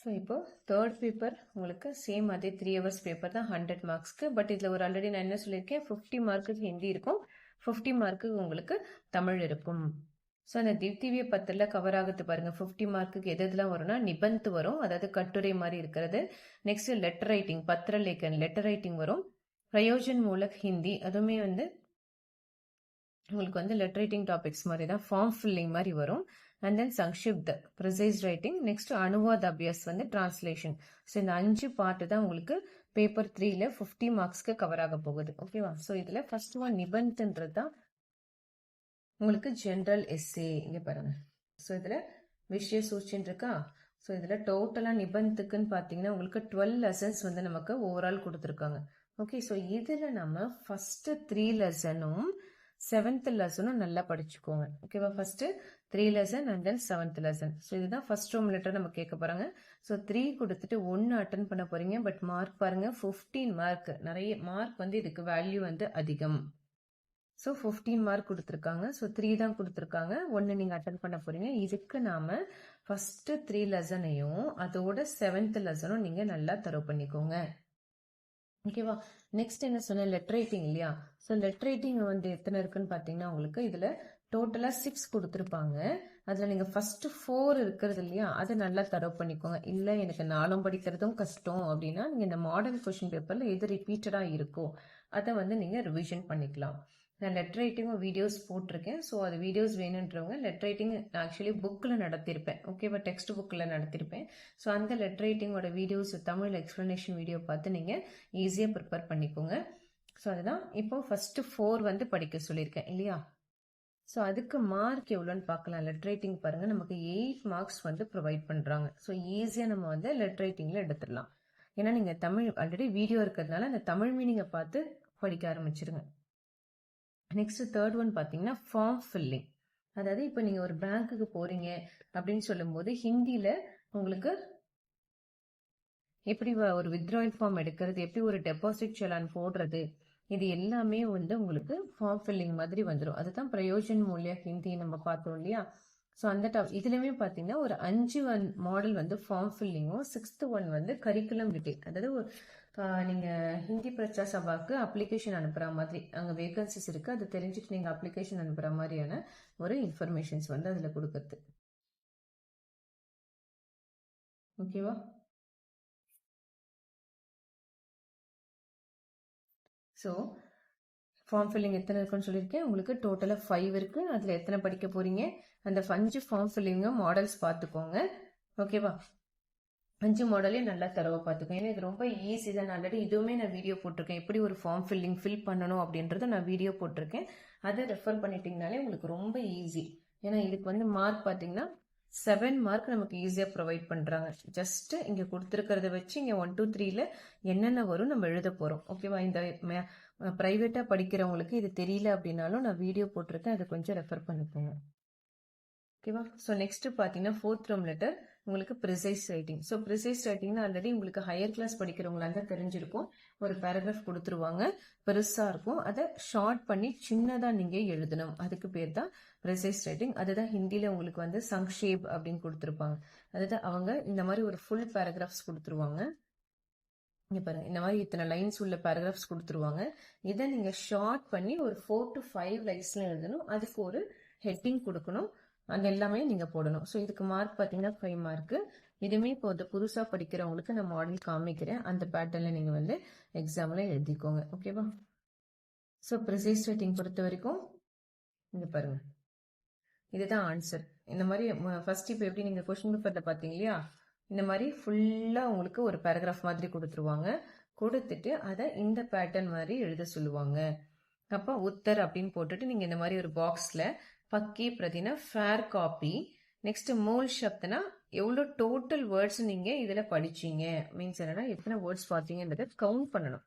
ஸோ இப்போ தேர்ட் பேப்பர் உங்களுக்கு சேம் அதே 3 hours பேப்பர் தான் 100 மார்க்ஸ்க்கு. பட் இதில் ஒரு ஆல்ரெடி நான் என்ன சொல்லியிருக்கேன், 50 மார்க்குக்கு ஹிந்தி இருக்கும், 50 மார்க்குக்கு உங்களுக்கு தமிழ் இருக்கும். ஸோ அந்த திவ்திவிய பத்தில் கவர் ஆகுது பாருங்க. 50 மார்க்குக்கு எதுலாம் வரும்னா நிபந்த் வரும், அதாவது கட்டுரை மாதிரி இருக்கிறது. நெக்ஸ்ட் லெட்டர் ரைட்டிங், பத்திரலேக்கன் லெட்டர் ரைட்டிங் வரும். பிரயோஜன் மூலக் ஹிந்தி, அதுவுமே வந்து உங்களுக்கு வந்து லெட்டர் ரைட்டிங் டாபிக்ஸ் மாதிரி தான், ஃபார்ம் ஃபில்லிங் மாதிரி வரும். அண்ட் தென் சங்ஷிப்த் ப்ரிசைஸ் ரைட்டிங். நெக்ஸ்ட் அனுவாத் அபியாஸ் வந்து டிரான்ஸ்லேஷன். ஸோ இந்த 5 பார்ட் தான் உங்களுக்கு பேப்பர் 3ல 50 மார்க்ஸ்க்கு கவர் ஆக போகுது. ஓகேவா. ஸோ இதில் ஃபர்ஸ்ட் ஒன் நிபந்த்ன்றது தான் உங்களுக்கு ஜென்ரல் எஸ்ஏ. இங்கே பாருங்க. ஸோ இதில் விஷய சூழ்ச்சின்னு இருக்கா. ஸோ இதில் டோட்டலாக நிபந்துக்குன்னு பார்த்தீங்கன்னா உங்களுக்கு 12 லெசன்ஸ் வந்து நமக்கு ஓவரால் கொடுத்துருக்காங்க. ஓகே. ஸோ இதில் நம்ம ஃபர்ஸ்ட் 3 லெசனும் 7th லெசனும் நல்லா படிச்சுக்கோங்க. ஓகேவா. First 3 lesson and then 7th lesson. So இதுதான் ஃபர்ஸ்ட் ரோம் லெட்டர் நம்ம கேட்க போறாங்க. ஸோ 3 கொடுத்துட்டு 1 அட்டன் பண்ண போறீங்க. பட் மார்க் பாருங்க 15 மார்க். நிறைய மார்க் வந்து இதுக்கு வேல்யூ வந்து அதிகம். ஸோ 15 மார்க் கொடுத்துருக்காங்க. ஸோ 3 தான் கொடுத்துருக்காங்க, 1 நீங்க அட்டன் பண்ண போறீங்க. இதுக்கு நாம ஃபர்ஸ்ட் 3 லெசனையும் அதோட 7th லெசனும் நீங்க நல்லா தரவு பண்ணிக்கோங்க. ஓகேவா. நெக்ஸ்ட் என்ன சொன்ன, லெட்டர் ரைட்டிங் இல்லையா. ஸோ லெட்டர் ரைட்டிங் வந்து எத்தனை இருக்குன்னு பார்த்தீங்கன்னா உங்களுக்கு இதில் டோட்டலாக 6 கொடுத்துருப்பாங்க. அதில் நீங்கள் ஃபர்ஸ்ட் 4 இருக்கிறது இல்லையா, அதை நல்லா தரவு பண்ணிக்கோங்க. இல்லை எனக்கு 4 படிக்கிறதும் கஷ்டம் அப்படின்னா நீங்கள் இந்த மாடல் கொஸ்டின் பேப்பரில் எது ரிப்பீட்டடாக இருக்கோ அதை வந்து நீங்கள் ரிவிஷன் பண்ணிக்கலாம். நான் லெட்டர் ரைட்டிங்கும் வீடியோஸ் போட்டிருக்கேன். ஸோ அது வீடியோஸ் வேணுன்றவங்க லெட்டர் ரைட்டிங் ஆக்சுவலி புக்கில் நடத்திருப்பேன். ஓகேவா. டெக்ஸ்ட் புக்கில் நடத்திருப்பேன். ஸோ அந்த லெட்டர் ரைட்டிங்கோட வீடியோஸ் தமிழ் எக்ஸ்பிளனேஷன் வீடியோ பார்த்து நீங்கள் ஈஸியாக ப்ரிப்பேர் பண்ணிக்கோங்க. ஸோ அதுதான் இப்போ ஃபர்ஸ்ட் 4 வந்து படிக்க சொல்லியிருக்கேன் இல்லையா. ஸோ அதுக்கு மார்க் எவ்வளோன்னு பார்க்கலாம். லெட்டர் ரைட்டிங் பாருங்க, நமக்கு 8 மார்க்ஸ் வந்து ப்ரொவைட் பண்ணுறாங்க. ஸோ ஈஸியாக நம்ம வந்து லெட்டர் ரைட்டிங்கில் எடுத்துடலாம். ஏன்னா நீங்கள் தமிழ் ஆல்ரெடி வீடியோ இருக்கிறதுனால அந்த தமிழ் மீனிங்கை பார்த்து படிக்க ஆரம்பிச்சிருங்க. நெக்ஸ்ட் தேர்ட் ஒன் பார்த்தீங்கன்னா ஃபார்ம் ஃபில்லிங். அதாவது இப்போ நீங்கள் ஒரு பேங்க்குக்கு போறீங்க அப்படின்னு சொல்லும்போது ஹிந்தியில் உங்களுக்கு எப்படி ஒரு வித்ட்ராயல் ஃபார்ம் எடுக்கிறது, எப்படி ஒரு டெபாசிட் செலான் போடுறது, இது எல்லாமே வந்து உங்களுக்கு ஃபார்ம் ஃபில்லிங் மாதிரி வந்துடும். அதுதான் பிரயோஜன் மூலிய ஹிந்தி நம்ம பார்த்தோம் இல்லையா. ஸோ அந்த இதுலயுமே பார்த்தீங்கன்னா ஒரு 5 மாடல் வந்து ஃபார்ம் ஃபில்லிங்கும், 6th ஒன் வந்து கரிக்குலம் டீடைல். அதாவது நீங்க ஹிந்தி பிரச்சா சபாக்கு அப்ளிகேஷன் அனுப்புற மாதிரி அங்கே வேகன்சிஸ் இருக்கு, அதை தெரிஞ்சுட்டு நீங்க அப்ளிகேஷன் அனுப்புற மாதிரியான ஒரு இன்ஃபர்மேஷன்ஸ் வந்து அதுல கொடுக்கறது. ஓகேவா. ஸோ ஃபார்ம் ஃபில்லிங் எத்தனை இருக்குன்னு சொல்லியிருக்கேன். உங்களுக்கு டோட்டலாக 5 இருக்கு. அதில் எத்தனை படிக்க போறீங்க, அந்த 5 ஃபார்ம் ஃபில்லிங்கும் மாடல்ஸ் பார்த்துக்கோங்க. ஓகேவா. 5 மாடலையும் நல்லா தரவை பார்த்துக்கோங்க. ஏன்னா இது ரொம்ப ஈஸி தான். ஆல்ரெடி இதுவுமே நான் வீடியோ போட்டிருக்கேன், எப்படி ஒரு ஃபார்ம் ஃபில் பண்ணணும் அப்படின்றத நான் வீடியோ போட்டிருக்கேன். அதை ரெஃபர் பண்ணிட்டீங்கனாலே உங்களுக்கு ரொம்ப ஈஸி. ஏன்னா இதுக்கு வந்து மார்க் பார்த்தீங்கன்னா 7 மார்க் நமக்கு ஈஸியாக ப்ரொவைட் பண்ணுறாங்க. ஜஸ்ட் இங்கே கொடுத்துருக்கிறத வச்சு இங்கே 1 2 3ல என்னென்ன வரும் நம்ம எழுத போகிறோம். ஓகேவா. இந்த ப்ரைவேட்டாக படிக்கிறவங்களுக்கு இது தெரியல அப்படின்னாலும் நான் வீடியோ போட்டிருக்கேன், அதை கொஞ்சம் ரெஃபர் பண்ணிக்கோங்க. ஓகேவா. ஸோ நெக்ஸ்ட் பார்த்தீங்கன்னா 4th ரோம் லெட்டர் உங்களுக்கு ப்ரிசைஸ் ரைட்டிங். ஸோ ப்ரிசைஸ் ரைட்டிங்னா ஆல்ரெடி உங்களுக்கு ஹையர் கிளாஸ் படிக்கிறவங்களா தான் தெரிஞ்சிருக்கும். ஒரு பேராகிராஃப் கொடுத்துருவாங்க, பெருசாக இருக்கும், அதை ஷார்ட் பண்ணி சின்னதாக நீங்கள் எழுதணும். அதுக்கு பேர் தான் ப்ரிசைஸ் ரைட்டிங். அதுதான் ஹிந்தியில் உங்களுக்கு வந்து சங்ஷேப் அப்படின்னு கொடுத்துருப்பாங்க. அதுதான் அவங்க இந்த மாதிரி ஒரு ஃபுல் பேராகிராஃப்ஸ் கொடுத்துருவாங்க. இங்கே பாருங்க, இந்த மாதிரி இத்தனை லைன்ஸ் உள்ள பேராகிராஃப்ஸ் கொடுத்துருவாங்க. இதை நீங்கள் ஷார்ட் பண்ணி ஒரு 4 to 5 லைன்ஸ்ல எழுதணும். அதுக்கு ஒரு ஹெட்டிங் கொடுக்கணும், அது எல்லாமே நீங்கள் போடணும். ஸோ இதுக்கு மார்க் பார்த்தீங்கன்னா 5 மார்க்கு. இதுவுமே இப்போ புதுசாக படிக்கிறவங்களுக்கு நான் மாடல் காமிக்கிறேன், அந்த பேட்டர்னில் நீங்கள் வந்து எக்ஸாமில் எழுதிக்கோங்க. ஓகேவா. ஸோ ப்ரிசைஸ் ரைட்டிங் பொறுத்த வரைக்கும் இங்கே பாருங்க, இதுதான் ஆன்சர். இந்த மாதிரி ஃபர்ஸ்ட் இப்போ எப்படி நீங்கள் கொஸ்டின் பேப்பரில் பார்த்தீங்க இல்லையா, இந்த மாதிரி ஃபுல்லாக உங்களுக்கு ஒரு பேராகிராஃப் மாதிரி கொடுத்துருவாங்க. கொடுத்துட்டு அதை இந்த பேட்டர்ன் மாதிரி எழுத சொல்லுவாங்க. அப்போ உத்தர் அப்படின்னு போட்டுட்டு நீங்கள் இந்த மாதிரி ஒரு பாக்ஸில் பக்கி பிரதினா ஃபேர் காப்பி, நெக்ஸ்ட் மூல் சப்த்னா எவ்வளோ டோட்டல் வேர்ட்ஸ் நீங்க இதுல படிச்சீங்க மீன்ஸ் என்னன்னா எத்தனை வேர்ட்ஸ் பார்த்தீங்கன்றத கவுண்ட் பண்ணணும்.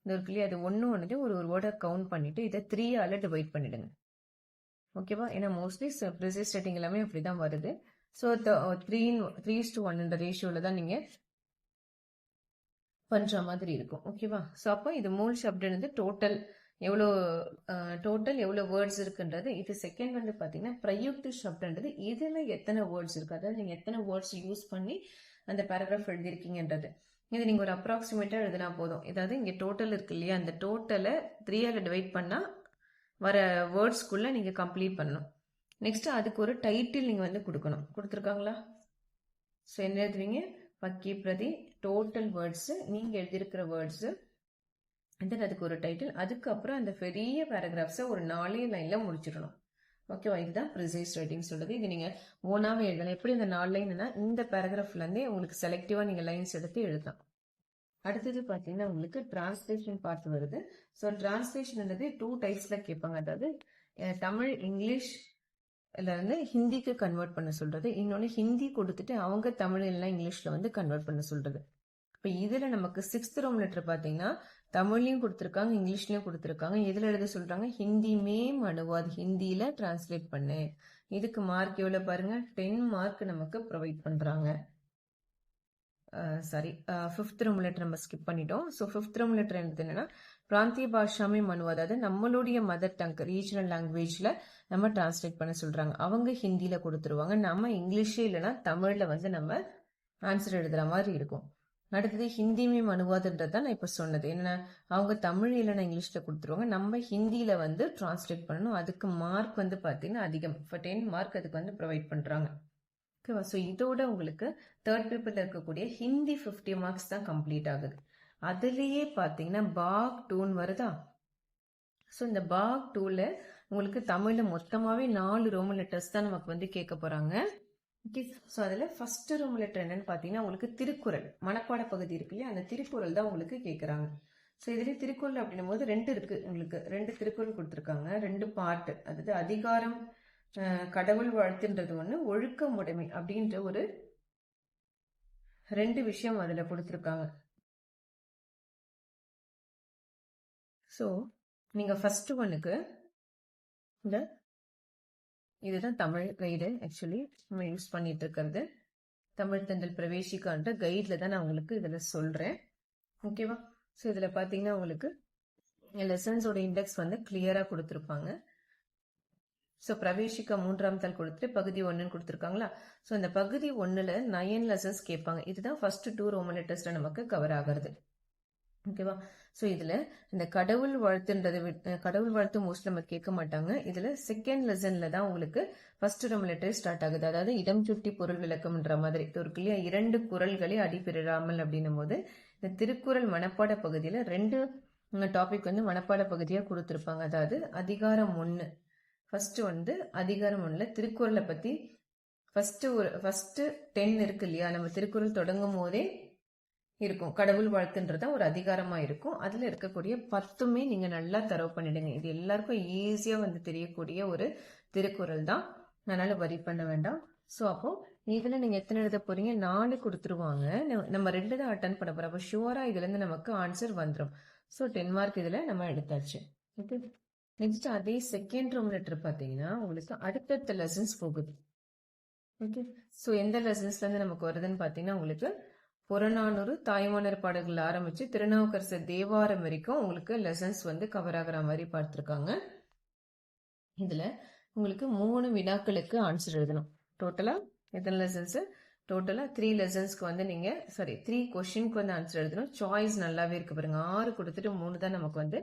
இந்த இருக்குல்லையே அது ஒன்று ஒரு வேர்டை கவுண்ட் பண்ணிட்டு இதை 3ஆல டிவைட் பண்ணிடுங்க. ஓகேவா? ஏன்னா மோஸ்ட்லி ப்ரிசைஸ் ரைட்டிங் எல்லாமே அப்படிதான் வருது. ஸோ 3:1 ரேஷியோல தான் நீங்க பண்ற மாதிரி இருக்கும். ஓகேவா? ஸோ அப்போ இது மூல் சப்டுன்றது டோட்டல் எவ்வளோ வேர்ட்ஸ் இருக்குன்றது. இது செகண்ட் வந்து பார்த்தீங்கன்னா பிரயுக்தி சப்டுன்றது இதில் எத்தனை வேர்ட்ஸ் இருக்கு, அதாவது நீங்கள் எத்தனை வேர்ட்ஸ் யூஸ் பண்ணி அந்த பேராகிராஃப் எழுதியிருக்கீங்கன்றது. இது நீங்கள் ஒரு அப்ராக்சிமேட்டாக எழுதினா போதும். ஏதாவது இங்கே டோட்டல் இருக்கு இல்லையா, அந்த டோட்டலை 3ஆல டிவைட் பண்ணால் வர வேர்ட்ஸ்குள்ளே நீங்கள் கம்ப்ளீட் பண்ணணும். நெக்ஸ்ட் அதுக்கு ஒரு டைட்டில் நீங்கள் வந்து கொடுக்கணும். கொடுத்துருக்காங்களா? ஸோ என்ன எழுதுவீங்க? பக்கி பிரதி டோட்டல் வேர்ட்ஸு, நீங்கள் எழுதியிருக்கிற வேர்ட்ஸு, தென் அதுக்கு ஒரு டைட்டில். அதுக்கப்புறம் அந்த பெரிய பேராகிராஃப்ஸை ஒரு 4 லைனில் முடிச்சிடணும். ஓகேவா? இதுதான் ப்ரிசைஸ் ரைட்டிங் சொல்றது. இது நீங்கள் ஓனாகவே எழுதலாம். எப்படி இந்த 4 லைன்னா இந்த பேராகிராஃப்லேருந்தே உங்களுக்கு செலக்டிவாக நீங்கள் லைன்ஸ் எடுத்து எழுதலாம். அடுத்தது பார்த்தீங்கன்னா உங்களுக்கு டிரான்ஸ்லேஷன் பார்ட் வருது. ஸோ டிரான்ஸ்லேஷன்ன்றது 2 டைப்ஸில் கேட்பாங்க. அதாவது தமிழ் இங்கிலீஷ் இருந்து ஹிந்திக்கு கன்வெர்ட் பண்ண சொல்றது, இன்னொன்று ஹிந்தி கொடுத்துட்டு அவங்க தமிழ் இல்லைன்னா இங்கிலீஷில் வந்து கன்வெர்ட் பண்ண சொல்றது. இப்போ இதில் நமக்கு 6th ரோம் லெட்டர் பார்த்தீங்கன்னா தமிழ்லையும் கொடுத்துருக்காங்க, இங்கிலீஷ்லையும் கொடுத்துருக்காங்க. எதில் எழுத சொல்றாங்க? ஹிந்தி மேம் அனுவாத், ஹிந்தியில் டிரான்ஸ்லேட் பண்ணு. இதுக்கு மார்க் எவ்வளோ பாருங்க, 10 மார்க் நமக்கு ப்ரொவைட் பண்ணுறாங்க. சாரி, 5th ரோம் லெட்டர் நம்ம ஸ்கிப் பண்ணிட்டோம். ஸோ 5th ரோம் லெட்டர் என்னன்னா பிராந்திய பாஷாமே மனு, அதாவது நம்மளுடைய மதர் டங் ரீஜனல் லாங்குவேஜில் நம்ம டிரான்ஸ்லேட் பண்ண சொல்கிறாங்க. அவங்க ஹிந்தியில் கொடுத்துருவாங்க, நம்ம இங்கிலீஷே இல்லைன்னா தமிழில் வந்து நம்ம ஆன்சர் எழுதுகிற மாதிரி இருக்கும். அடுத்தது ஹிந்தியுமே அனுவாதன்றது தான் நான் இப்போ சொன்னது. என்ன, அவங்க தமிழ் இல்லைன்னா இங்கிலீஷில் கொடுத்துருவாங்க, நம்ம ஹிந்தியில் வந்து டிரான்ஸ்லேட் பண்ணணும். அதுக்கு மார்க் வந்து பார்த்தீங்கன்னா அதிகம், இப்போ 10 மார்க் அதுக்கு வந்து ப்ரொவைட் பண்ணுறாங்க. ஓகேவா? ஸோ இதோட உங்களுக்கு 3rd பேப்பரில் இருக்கக்கூடிய ஹிந்தி 50 மார்க்ஸ் தான் கம்ப்ளீட் ஆகுது. அதுலேயே பார்த்தீங்கன்னா பாக் 2 வருதா? ஸோ இந்த பாக் 2ல உங்களுக்கு தமிழில் மொத்தமாகவே 4 ரோமன் லெட்டர்ஸ் தான் நமக்கு வந்து கேட்க போகிறாங்க. ஓகே, ஸோ அதில் ஃபர்ஸ்ட் ரோம் லெட்டர் என்னன்னு பார்த்தீங்கன்னா உங்களுக்கு திருக்குறள் மனப்பாட பகுதி இருக்கு இல்லையா, அந்த திருக்குறள் தான் உங்களுக்கு கேட்குறாங்க. ஸோ இதுலேயே திருக்குறள் அப்படின்னும் போது 2 இருக்கு, உங்களுக்கு 2 திருக்குறள் கொடுத்துருக்காங்க, 2 பாட்டு. அதாவது அதிகாரம் கடவுள் வாழ்த்துன்றது ஒன்று, ஒழுக்கமுடைமை அப்படின்ற ஒரு 2 விஷயம் அதில் கொடுத்துருக்காங்க. ஸோ நீங்கள் ஃபர்ஸ்ட் ஒன்னுக்கு இந்த இதுதான் தமிழ் கைடு ஆக்சுவலி நம்ம யூஸ் பண்ணிட்டு இருக்கிறது. தமிழ் தென்றல் பிரவேசிக்கான்ற கைடில் தான் நான் உங்களுக்கு இதில் சொல்கிறேன். ஓகேவா? ஸோ இதில் பார்த்தீங்கன்னா உங்களுக்கு லெசன்ஸோட இண்டெக்ஸ் வந்து கிளியராக கொடுத்துருப்பாங்க. ஸோ பிரவேசிக்கா 3ஆம் தாள் கொடுத்துட்டு பகுதி 1ன்னு கொடுத்துருக்காங்களா? ஸோ இந்த பகுதி 1ல் 9 லெசன்ஸ் கேட்பாங்க. இதுதான் ஃபர்ஸ்ட் 2 ரோமன் லெட்டர்ஸில் நமக்கு கவர் ஆகிறது. ஓகேவா? ஸோ இதில் இந்த கடவுள் வாழ்த்துன்றது கடவுள் வாழ்த்து மோஸ்ட் நம்ம கேட்க மாட்டாங்க. இதில் செகண்ட் லெசனில் தான் உங்களுக்கு ஃபர்ஸ்ட் ரோமன் லெட்டர் ஸ்டார்ட் ஆகுது. அதாவது இடம் சுட்டி பொருள் விளக்கம்ன்ற மாதிரி இருக்கு இல்லையா, 2 குறள்களே அடிபெறாமல் அப்படின்னும் போது இந்த திருக்குறள் மனப்பாட பகுதியில் 2 டாபிக் வந்து மனப்பாட பகுதியாக கொடுத்துருப்பாங்க. அதாவது அதிகாரம் 1 ஃபர்ஸ்ட் வந்து அதிகாரம் 1ல் திருக்குறளை பற்றி ஃபர்ஸ்ட் 10 இருக்கு இல்லையா, நம்ம திருக்குறள் தொடங்கும் போதே இருக்கும். கடவுள் வாழ்த்துன்றத ஒரு அதிகாரமா இருக்கும். அதுல இருக்கக்கூடிய 10மே நீங்க நல்லா தரவு பண்ணிடுங்க. இது எல்லாருக்கும் ஈஸியா வந்து தெரியக்கூடிய ஒரு திருக்குறள் தான், அதனால வரி பண்ண வேண்டாம். ஸோ அப்போ இதுல நீங்க எத்தனை எழுத போறீங்க? 4 கொடுத்துருவாங்க, நம்ம 2 தான் அட்டன் பண்ண போறோம். அப்போ ஷுவரா இதுல இருந்து நமக்கு ஆன்சர் வந்துடும். ஸோ 10 மார்க் இதுல நம்ம எடுத்தாச்சு. ஓகே, நெக்ஸ்ட் அதே செகண்ட் ரோம் லெட்டர் பார்த்தீங்கன்னா உங்களுக்கு அடுத்தடுத்த லெசன்ஸ் போகுது. ஓகே, ஸோ எந்த லெசன்ஸ்ல இருந்து நமக்கு வருதுன்னு பார்த்தீங்கன்னா உங்களுக்கு புறநானூறு தாய்மானர் பாடல்கள் ஆரம்பிச்சு திருநாவுக்கரசர் தேவாரம் வரைக்கும் உங்களுக்கு லெசன்ஸ் வந்து கவர் ஆகிற மாதிரி பார்த்துருக்காங்க. இதுல உங்களுக்கு 3 வினாக்களுக்கு ஆன்சர் எழுதணும். டோட்டலா எத்தனை லெசன்ஸ்? டோட்டலா 3 லெசன்ஸ்க்கு வந்து நீங்க 3 கொஸ்டினுக்கு வந்து ஆன்சர் எழுதணும். சாய்ஸ் நல்லாவே இருக்கு பாருங்க, 6 கொடுத்துட்டு 3 தான் நமக்கு வந்து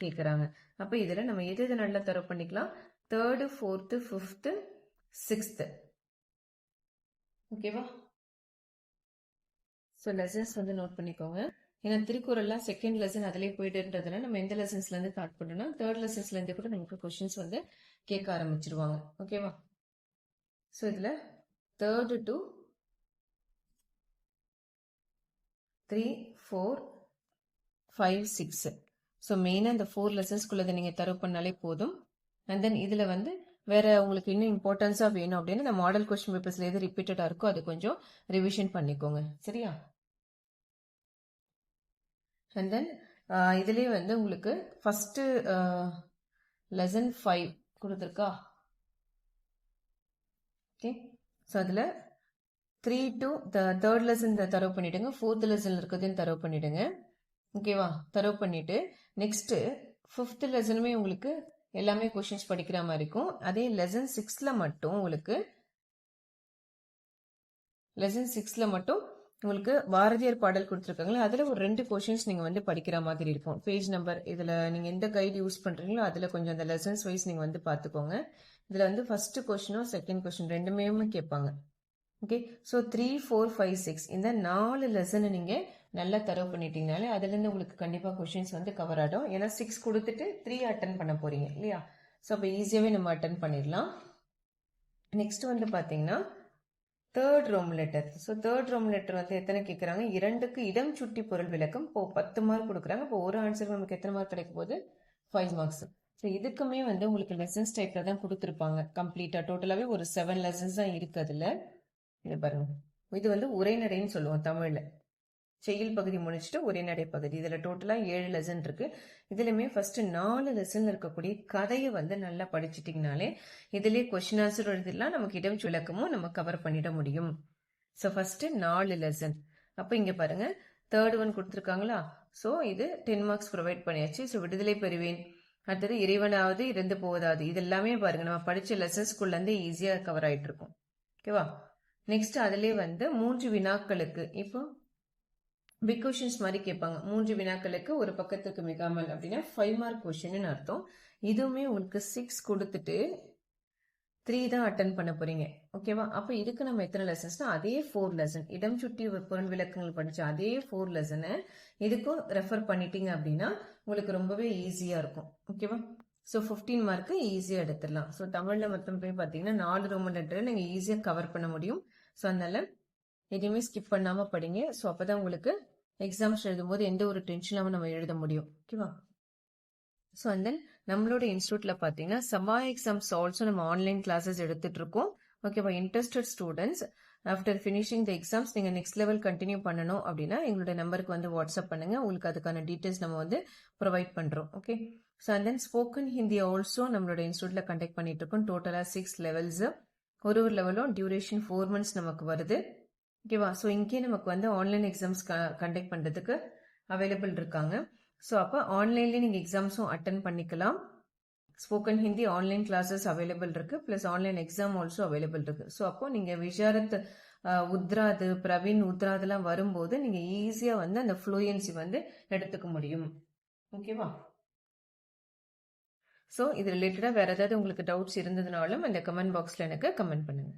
கேட்குறாங்க. அப்ப இதுல நம்ம எது நல்லா தரவு பண்ணிக்கலாம்? 3rd 4th 5th 6th. ஓகேவா? ஸோ லெசன்ஸ் வந்து நோட் பண்ணிக்கோங்க. ஏன்னா திருக்குறள்லாம் செகண்ட் லெசன் அதிலே போயிட்டுன்றதுனால நம்ம எந்த லெசன்ஸ்லேருந்து ஸ்டார்ட் பண்ணோம்னா 3rd லெசன்ஸ்லேருந்து கூட நமக்கு கொஸ்டின்ஸ் வந்து கேட்க ஆரம்பிச்சிருவாங்க. ஓகேவா? ஸோ இதில் 3rd to 3, 4, 5, 6. ஸோ மெயினாக இந்த 4 லெசன்ஸ்குள்ளதை நீங்கள் தரவு பண்ணாலே போதும். அண்ட் தென் இதில் வந்து வேற உங்களுக்கு இன்னும் இம்பார்ட்டன்ஸா வேணும் அப்படின்னு இந்த மாடல் கொஸ்டின் பேப்பர்ஸ்ல எது ரிப்பீட்டடா இருக்கோ அது கொஞ்சம் ரிவிஷன் பண்ணிக்கோங்க. சரியா? அண்ட் தென் இதுலயே வந்து உங்களுக்கு ஃபர்ஸ்ட் லெசன் 5 கொடுத்துருக்கா. ஓகே, ஸோ அதில் 3 to தேர்ட் லெசன் தரவு பண்ணிடுங்க, ஃபோர்த் லெசன்ல இருக்கிறதையும் தரவு பண்ணிடுங்க. ஓகேவா? தரவு பண்ணிட்டு நெக்ஸ்ட் 5th லெசனுமே உங்களுக்கு எல்லாமே கொஸ்டின்ஸ் படிக்கிற மாதிரி இருக்கும். அதே லெசன் 6ல மட்டும் உங்களுக்கு பாரதியார் பாடல் கொடுத்துருக்காங்களா, அதுல ஒரு 2 கொஸ்டின்ஸ் நீங்க வந்து படிக்கிற மாதிரி இருக்கும். பேஜ் நம்பர் இதுல நீங்க எந்த கைடு யூஸ் பண்றீங்களோ அதுல கொஞ்சம் அந்த லெசன்ஸ் வைஸ் நீங்க வந்து பாத்துக்கோங்க. இதுல வந்து ஃபர்ஸ்ட் கொஸ்டினும் செகண்ட் கொஸ்டின் ரெண்டுமே கேட்பாங்க. ஓகே, ஸோ 3, 4, 5, 6 இந்த 4 லெசனை நீங்க நல்லா தரவு பண்ணிட்டீங்கனாலே அதுல இருந்து உங்களுக்கு கண்டிப்பா கொஸ்டின்ஸ் வந்து கவர் ஆகும். ஏன்னா 6 கொடுத்துட்டு 3 அட்டன் பண்ண போறீங்க இல்லையா? ஸோ அப்போ ஈஸியாவே நம்ம அட்டன் பண்ணிடலாம். நெக்ஸ்ட் வந்து பாத்தீங்கன்னா third Rome letter. So third Rome letter வந்து எத்தனை கேட்குறாங்க? 2க்கு இடம் சுட்டி பொருள் விளக்கம். இப்போ 10 மார்க் கொடுக்குறாங்க. இப்போ ஒரு ஆன்சருக்கு நமக்கு எத்தனை மார்க் கிடைக்கும் போது 5 மார்க்ஸ். ஸோ இதுக்குமே வந்து உங்களுக்கு லெசன்ஸ் டைப்ல தான் கொடுத்துருப்பாங்க. கம்ப்ளீட்டா டோட்டலாவே ஒரு 7 லெசன்ஸ் தான் இருக்கு அதுல. இது பாருங்க, இது வந்து உரைநடைன்னு சொல்லுவோம் தமிழ்ல. செயல் பகுதி முடிச்சுட்டு உரைநடை பகுதி. இதுல டோட்டலா 7 லெசன் இருக்கு. இதுலயுமே ஃபர்ஸ்ட் 4 லெசன்ல இருக்கக்கூடிய கதையை வந்து நல்லா படிச்சுட்டீங்கனாலே இதுலயே கொஸ்டின் ஆன்சர் எழுதிடலாம். நமக்கு இடம் விளக்கமும் நம்ம கவர் பண்ணிட முடியும். So first 4 lesson. அப்ப இங்க பாருங்க, தேர்ட் ஒன் கொடுத்துருக்காங்களா? ஸோ இது 10 மார்க்ஸ் ப்ரொவைட் பண்ணியாச்சு. ஸோ விடுதலை பெறுவேன், அடுத்தது இறைவனாவது இறந்து போவதாவது, இது எல்லாமே பாருங்க நம்ம படிச்ச லெசன்ஸ்குள்ள இருந்து ஈஸியா கவர் ஆயிட்டு இருக்கும். ஓகேவா? நெக்ஸ்ட் அதுலயே வந்து 3 வினாக்களுக்கு இப்போ பிக் கொஸ்டின்ஸ் மாதிரி கேட்பாங்க. 3 வினாக்களுக்கு ஒரு பக்கத்துக்கு மிகாமல் அப்படின்னா 5 மார்க் கொஸ்டின் அர்த்தம். இதுவுமே உங்களுக்கு 6 கொடுத்துட்டு 3 தான் அட்டன் பண்ண போறீங்க. ஓகேவா? அப்ப இதுக்கு நம்ம எத்தனை லெசன்ஸ்னா அதே 4 லெசன், இடம் சுட்டி பொருள் விளக்கங்கள் படிச்ச அதே 4 லெசனை இதுக்கும் ரெஃபர் பண்ணிட்டீங்க அப்படின்னா உங்களுக்கு ரொம்பவே ஈஸியா இருக்கும். ஓகேவா? ஸோ 15 மார்க்கு ஈஸியா எடுத்துடலாம். ஸோ தமிழ்ல மொத்தம் போய் பார்த்தீங்கன்னா 4 ரோமன் லெட்டரை நீங்க ஈஸியா கவர் பண்ண முடியும். ஸோ அதனால எதுவுமே ஸ்கிப் பண்ணாம படிங்க. ஸோ அப்பதான் உங்களுக்கு எக்ஸாம்ஸ் எழுதும் போது எந்த ஒரு டென்ஷனாகவும் நம்ம எழுத முடியும். ஓகேவா? ஸோ அண்ட் தென் நம்மளோட இன்ஸ்டியூட்ல பார்த்தீங்கன்னா சபா எக்ஸாம்ஸ் ஆல்சோ நம்ம ஆன்லைன் கிளாஸஸ் எடுத்துட்டு இருக்கோம். ஓகேவா? இன்ட்ரெஸ்டட் ஸ்டூடெண்ட்ஸ் ஆஃப்டர் ஃபினிஷிங் த எக்ஸாம்ஸ் நீங்க நெக்ஸ்ட் லெவல் கண்டினியூ பண்ணணும் அப்படின்னா எங்களோட நம்பருக்கு வந்து வாட்ஸ்அப் பண்ணுங்க. உங்களுக்கு அதுக்கான டீட்டெயில்ஸ் நம்ம வந்து ப்ரொவைட் பண்றோம். Okay, so and then spoken Hindi also நம்மளோட இன்ஸ்டியூட்ல கண்டக்ட் பண்ணிட்டு இருக்கோம். டோட்டலா 6 லெவல்ஸ். ஒரு லெவலும் டியூரேஷன் 4 months நமக்கு வருது. ஓகேவா? ஸோ இங்கே நமக்கு வந்து ஆன்லைன் எக்ஸாம்ஸ் கண்டக்ட் பண்றதுக்கு அவைலபிள் இருக்காங்க. ஸோ அப்போ ஆன்லைன்லேயே நீங்கள் எக்ஸாம்ஸும் அட்டன் பண்ணிக்கலாம். Spoken Hindi online classes available இருக்கு, plus online exam also available இருக்கு. ஸோ அப்போ நீங்க விஷாரத் உத்ராது பிரவீன் உத்ராதெல்லாம் வரும்போது நீங்க ஈஸியா வந்து அந்த ஃப்ளூயன்சி வந்து எடுத்துக்க முடியும். ஓகேவா? ஸோ இது ரிலேட்டடா வேற ஏதாவது உங்களுக்கு டவுட்ஸ் இருந்ததுனாலும் அந்த கமெண்ட் பாக்ஸ்ல எனக்கு கமெண்ட் பண்ணுங்க.